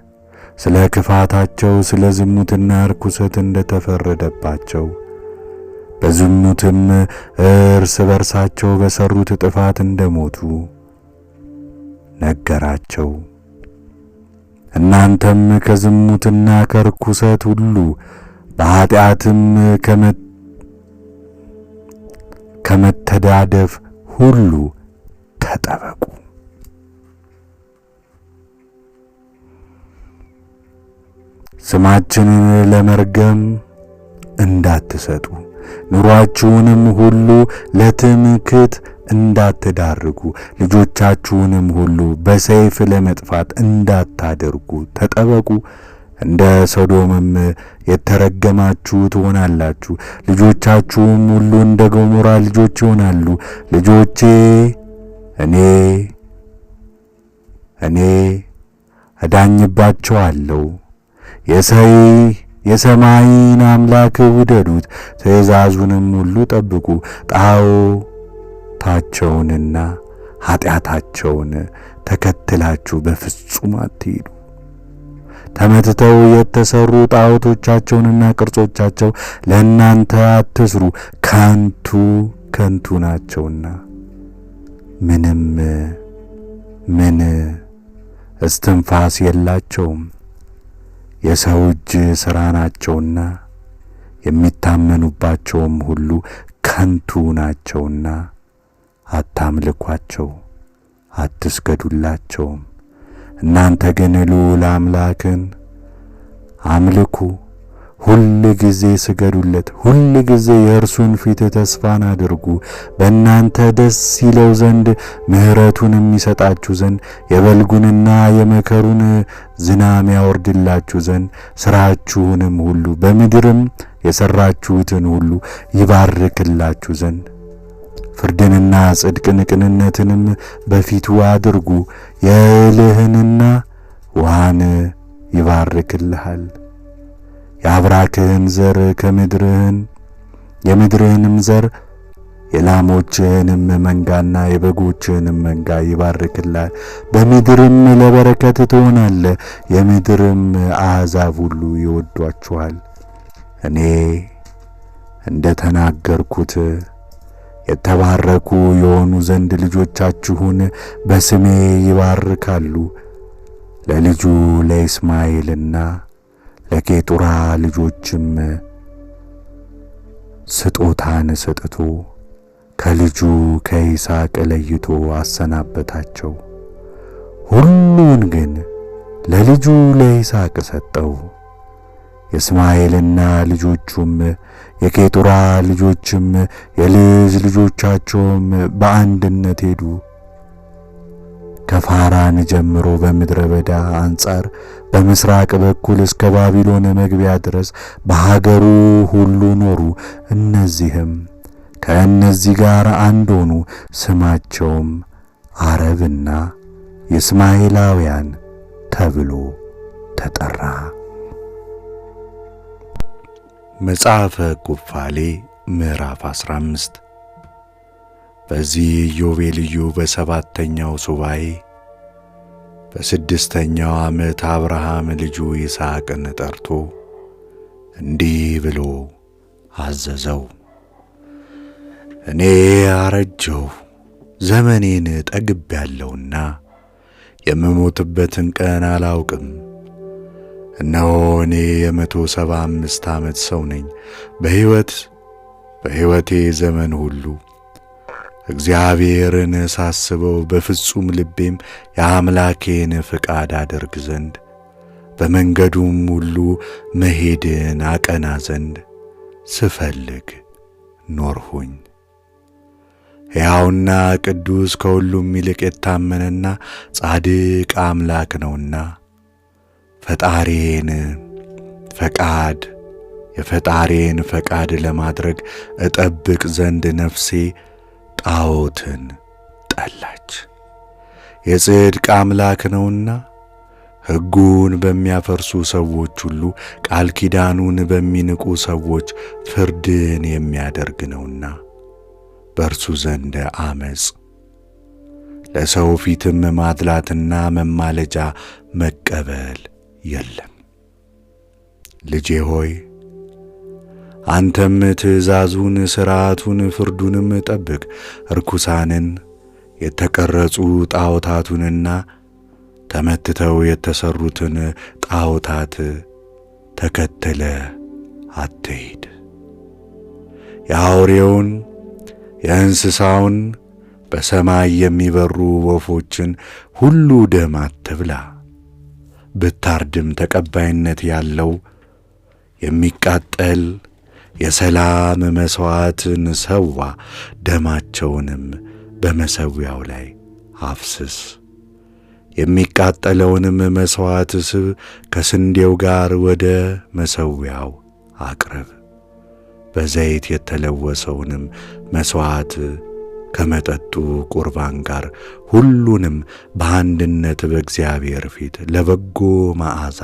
S1: ስለ ክፋታቸው ስለ ዝሙትና ርኩሰት እንደተፈረደባቸው በዝሙትም እርስ በርሳቸው በሰሩት ጥፋት እንደሞቱ ነገራቸው። እናንተም ከዝሙትና ከርኩሰት ሁሉ በኃጢአትም ከመተዳደፍ ሁሉ ተጠበቁ። ስማችንን ለመርገም እንዳትሰጡ፣ ኑሯችሁንም ሁሉ ለትምክህት እንዳትዳርጉ፣ ልጆቻችሁንም ሁሉ በሰይፍ ለመጥፋት እንዳታደርጉ ተጠበቁ። እንደ ሰዶምም የተረገማችሁ ትሆናላችሁ፣ ልጆቻችሁም ሁሉ እንደ ገሞራ ልጆች ይሆናሉ። ልጆቼ እኔ እዳኝባቸዋለሁ። የሰማይን አምላክ ውደዱት፣ ትእዛዙንም ሁሉ ጠብቁ። ጣዖታቸውንና ኃጢአታቸውን ተከትላችሁ በፍጹም አትሂዱ። ተመትተው የተሰሩ ጣዖቶቻቸውንና ቅርጾቻቸው ለእናንተ አትስሩ፣ ከንቱ ናቸውና ምን እስትንፋስ የላቸውም። የሰው እጅ ሥራ ናቸውና የሚታመኑባቸውም ሁሉ ከንቱ ናቸውና አታምልኳቸው፣ አትስገዱላቸውም። እናንተ ግን ልዑል አምላክን አምልኩ፣ ሁል ጊዜ ስገዱለት፣ ሁል ጊዜ የእርሱን ፊት ተስፋን አድርጉ። በእናንተ ደስ ይለው ዘንድ ምሕረቱንም ይሰጣችሁ ዘንድ የበልጉንና የመከሩን ዝናም ያወርድላችሁ ዘንድ ሥራችሁንም ሁሉ በምድርም የሠራችሁትን ሁሉ ይባርክላችሁ ዘንድ ፍርድንና ጽድቅን ቅንነትንም በፊቱ አድርጉ። የእህልህንና ውሃን ይባርክልሃል። የአብራክህን ዘር የምድርህንም ዘር የላሞችህንም መንጋና የበጎችህንም መንጋ ይባርክልሃል። በምድርም ለበረከት ትሆናለህ። የምድርም አሕዛብ ሁሉ ይወዷችኋል። እኔ እንደ ተናገርኩት የተባረኩ የሆኑ ዘንድ ልጆቻችሁን በስሜ ይባርካሉ። ለልጁ ለኢስማኤልና ለኬጡራ ልጆችም ስጦታን ሰጥቶ ከልጁ ከይስሐቅ ለይቶ አሰናበታቸው። ሁሉን ግን ለልጁ ለይስሐቅ ሰጠው። የእስማኤልና ልጆቹም የኬጡራ ልጆችም የልጅ ልጆቻቸውም በአንድነት ሄዱ። ከፋራን ጀምሮ በምድረ በዳ አንጻር በምስራቅ በኩል እስከ ባቢሎን መግቢያ ድረስ በሀገሩ ሁሉ ኖሩ። እነዚህም ከእነዚህ ጋር አንድ ሆኑ። ስማቸውም አረብና የእስማኤላውያን ተብሎ ተጠራ። መጽሐፈ ኩፋሌ ምዕራፍ 15 በዚህ ኢዮቤልዩ በሰባተኛው ሱባኤ በ6ኛው ዓመት አብርሃም ልጁ ይስሐቅን ጠርቶ እንዲህ ብሎ አዘዘው። እኔ አረጀሁ፣ ዘመኔን ጠግቤያለሁና የምሞትበትን ቀን አላውቅም። እነሆ እኔ የ175 ዓመት ሰው ነኝ። በሕይወቴ ዘመን ሁሉ እግዚአብሔርን ሳስበው በፍጹም ልቤም የአምላኬን ፍቃድ አደርግ ዘንድ በመንገዱም ሁሉ መሄድን አቀና ዘንድ ስፈልግ ኖርሁኝ። ሕያውና ቅዱስ ከሁሉም ይልቅ የታመነና ጻድቅ አምላክ ነውና የፈጣሪን ፈቃድ ለማድረግ እጠብቅ ዘንድ ነፍሴ ጣዖትን ጠላች። የጽድቅ አምላክ ነውና ሕጉን በሚያፈርሱ ሰዎች ሁሉ ቃል ኪዳኑን በሚንቁ ሰዎች ፍርድን የሚያደርግ ነውና በእርሱ ዘንድ ዓመፅ፣ ለሰው ፊትም ማድላትና መማለጃ መቀበል የለም። ልጄ ሆይ አንተም ትእዛዙን፣ ሥርዓቱን፣ ፍርዱንም ጠብቅ። ርኩሳንን የተቀረጹ ጣዖታቱንና ተመትተው የተሠሩትን ጣዖታት ተከተለ አትሂድ። የአውሬውን፣ የእንስሳውን፣ በሰማይ የሚበሩ ወፎችን ሁሉ ደም አትብላ። ብታርድም ተቀባይነት ያለው የሚቃጠል የሰላም መሥዋዕትን ሰዋ፣ ደማቸውንም በመሠዊያው ላይ አፍስስ። የሚቃጠለውንም መሥዋዕት ስብ ከስንዴው ጋር ወደ መሠዊያው አቅርብ። በዘይት የተለወሰውንም መሥዋዕት ከመጠጡ ቁርባን ጋር ሁሉንም በአንድነት በእግዚአብሔር ፊት ለበጎ መዓዛ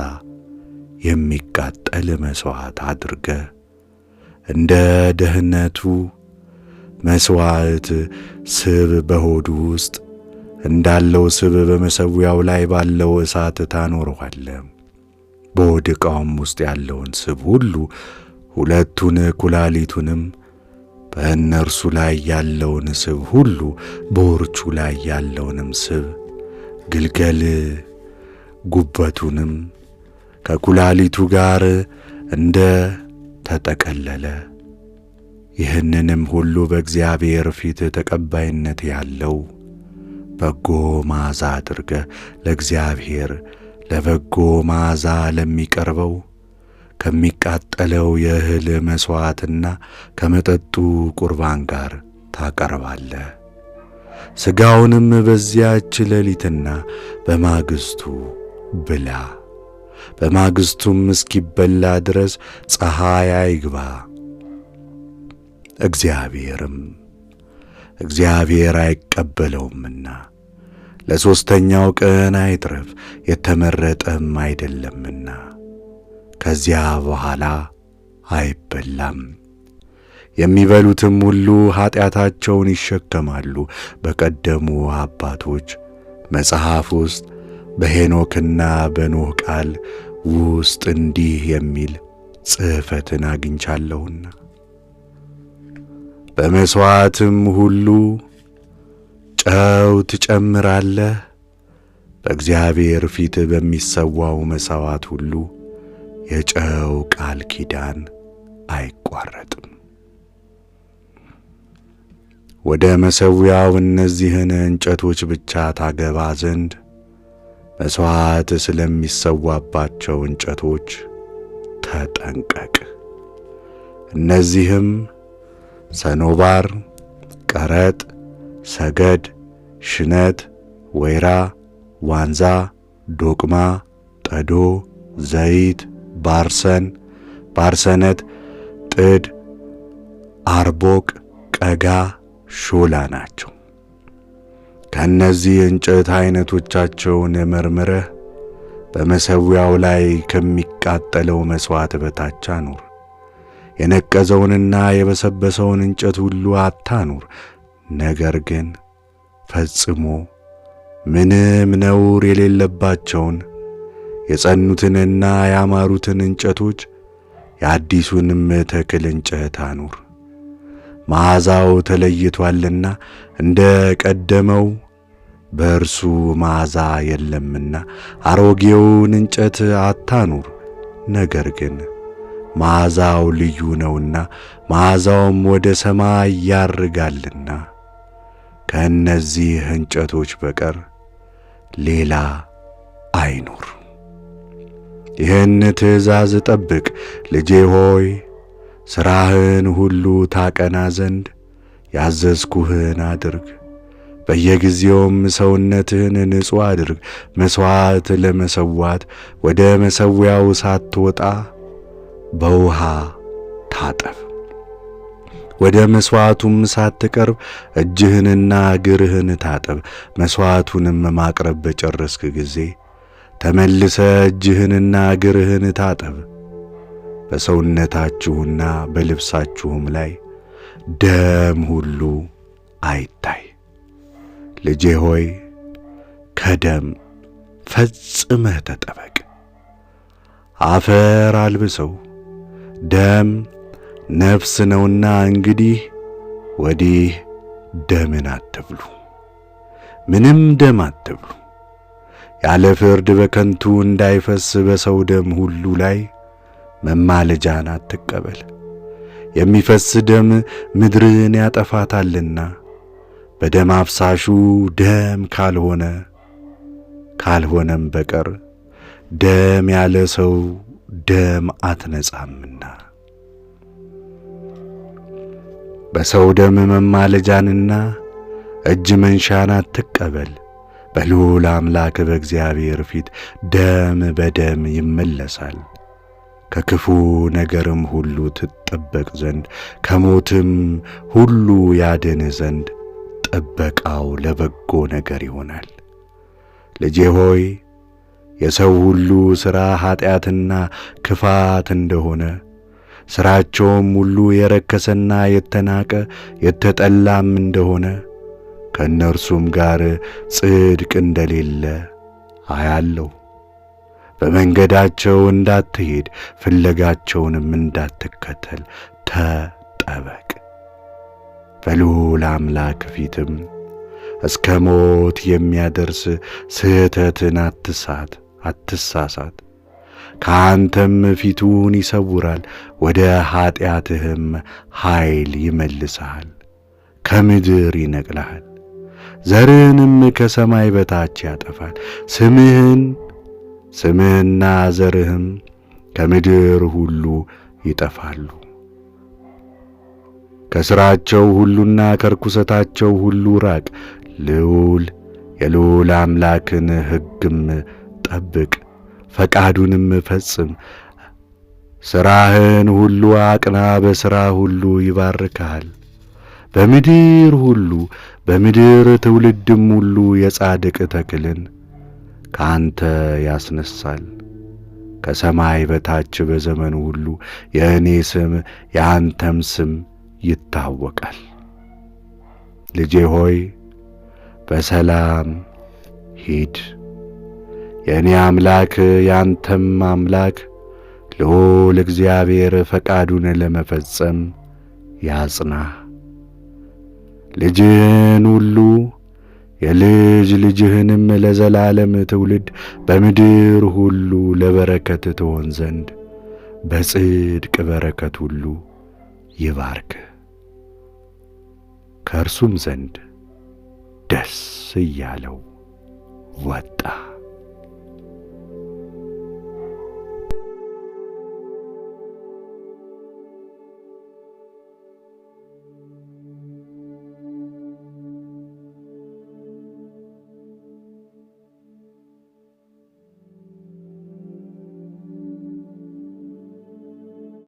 S1: የሚቃጠል መሥዋዕት አድርገህ እንደ ደህንነቱ መሥዋዕት ስብ በሆዱ ውስጥ እንዳለው ስብ በመሠዊያው ላይ ባለው እሳት ታኖረዋለህ። በሆድ ዕቃውም ውስጥ ያለውን ስብ ሁሉ፣ ሁለቱን ኩላሊቱንም፣ በእነርሱ ላይ ያለውን ስብ ሁሉ፣ በወርቹ ላይ ያለውንም ስብ፣ ግልገል ጉበቱንም ከኩላሊቱ ጋር እንደ ተጠቀለለ። ይህንንም ሁሉ በእግዚአብሔር ፊት ተቀባይነት ያለው በጎ መዓዛ አድርገህ ለእግዚአብሔር ለበጎ መዓዛ ለሚቀርበው ከሚቃጠለው የእህል መሥዋዕትና ከመጠጡ ቁርባን ጋር ታቀርባለህ። ሥጋውንም በዚያች ሌሊትና በማግስቱ ብላ። በማግስቱም እስኪበላ ድረስ ፀሐይ አይግባ። እግዚአብሔር አይቀበለውምና ለሦስተኛው ቀን አይትረፍ፣ የተመረጠም አይደለምና ከዚያ በኋላ አይበላም። የሚበሉትም ሁሉ ኀጢአታቸውን ይሸከማሉ። በቀደሙ አባቶች መጽሐፍ ውስጥ በሄኖክና በኖኅ ቃል ውስጥ እንዲህ የሚል ጽሕፈትን አግኝቻለሁና በመሥዋዕትም ሁሉ ጨው ትጨምራለህ፣ በእግዚአብሔር ፊት በሚሰዋው መሥዋዕት ሁሉ የጨው ቃል ኪዳን አይቋረጥም። ወደ መሠዊያው እነዚህን እንጨቶች ብቻ ታገባ ዘንድ መሥዋዕት ስለሚሰዋባቸው እንጨቶች ተጠንቀቅ። እነዚህም ሰኖባር፣ ቀረጥ፣ ሰገድ፣ ሽነት፣ ወይራ፣ ዋንዛ፣ ዶቅማ፣ ጠዶ፣ ዘይት፣ ባርሰነት፣ ጥድ፣ አርቦቅ፣ ቀጋ፣ ሾላ ናቸው። ከእነዚህ እንጨት ዐይነቶቻቸውን መርምረህ በመሠዊያው ላይ ከሚቃጠለው መሥዋዕት በታች አኑር። የነቀዘውንና የበሰበሰውን እንጨት ሁሉ አታኑር። ነገር ግን ፈጽሞ ምንም ነውር የሌለባቸውን የጸኑትንና ያማሩትን እንጨቶች የአዲሱንም ተክል እንጨት አኑር። መዓዛው ተለይቷልና እንደ ቀደመው በእርሱ መዓዛ የለምና አሮጌውን እንጨት አታኑር። ነገር ግን መዓዛው ልዩ ነውና መዓዛውም ወደ ሰማይ ያርጋልና ከእነዚህ እንጨቶች በቀር ሌላ አይኑር። ይህን ትእዛዝ ጠብቅ ልጄ ሆይ፣ ሥራህን ሁሉ ታቀና ዘንድ ያዘዝኩህን አድርግ። በየጊዜውም ሰውነትህን ንጹሕ አድርግ። መሥዋዕት ለመሠዋት ወደ መሠዊያው ሳትወጣ በውሃ ታጠብ። ወደ መሥዋዕቱም ሳትቀርብ እጅህንና እግርህን ታጠብ። መሥዋዕቱንም ማቅረብ በጨረስክ ጊዜ ተመልሰ እጅህንና እግርህን ታጠብ። በሰውነታችሁና በልብሳችሁም ላይ ደም ሁሉ አይታይ። ልጄ ሆይ ከደም ፈጽመህ ተጠበቅ። አፈር አልብሰው፣ ደም ነፍስ ነውና እንግዲህ ወዲህ ደምን አትብሉ፣ ምንም ደም አትብሉ። ያለ ፍርድ በከንቱ እንዳይፈስ በሰው ደም ሁሉ ላይ መማለጃን አትቀበል። የሚፈስ ደም ምድርን ያጠፋታልና በደም አፍሳሹ ደም ካልሆነም በቀር ደም ያለ ሰው ደም አትነጻምና። በሰው ደም መማለጃንና እጅ መንሻን አትቀበል። በልዑል አምላክ በእግዚአብሔር ፊት ደም በደም ይመለሳል። ከክፉ ነገርም ሁሉ ትጠበቅ ዘንድ ከሞትም ሁሉ ያድንህ ዘንድ ጥበቃው ለበጎ ነገር ይሆናል። ልጄ ሆይ የሰው ሁሉ ሥራ ኀጢአትና ክፋት እንደሆነ ሥራቸውም ሁሉ የረከሰና የተናቀ የተጠላም እንደሆነ ከእነርሱም ጋር ጽድቅ እንደሌለ አያለሁ። በመንገዳቸው እንዳትሄድ ፍለጋቸውንም እንዳትከተል ተጠበቅ። በልዑል አምላክ ፊትም እስከ ሞት የሚያደርስ ስህተትን አትሳሳት። ከአንተም ፊቱን ይሰውራል፣ ወደ ኀጢአትህም ኃይል ይመልስሃል። ከምድር ይነቅልሃል፣ ዘርህንም ከሰማይ በታች ያጠፋል። ስምህና ዘርህም ከምድር ሁሉ ይጠፋሉ። ከሥራቸው ሁሉና ከርኩሰታቸው ሁሉ ራቅ። የልዑል አምላክን ሕግም ጠብቅ፣ ፈቃዱንም ፈጽም። ሥራህን ሁሉ አቅና፣ በሥራ ሁሉ ይባርክሃል። በምድር ትውልድም ሁሉ የጻድቅ ተክልን ከአንተ ያስነሳል። ከሰማይ በታች በዘመኑ ሁሉ የእኔ ስም የአንተም ስም ይታወቃል። ልጄ ሆይ በሰላም ሂድ። የእኔ አምላክ የአንተም አምላክ ልዑል እግዚአብሔር ፈቃዱን ለመፈጸም ያጽናህ። ልጅህን ሁሉ የልጅ ልጅህንም ለዘላለም ትውልድ በምድር ሁሉ ለበረከት ትሆን ዘንድ በጽድቅ በረከት ሁሉ ይባርክ። ከእርሱም ዘንድ ደስ እያለው ወጣ።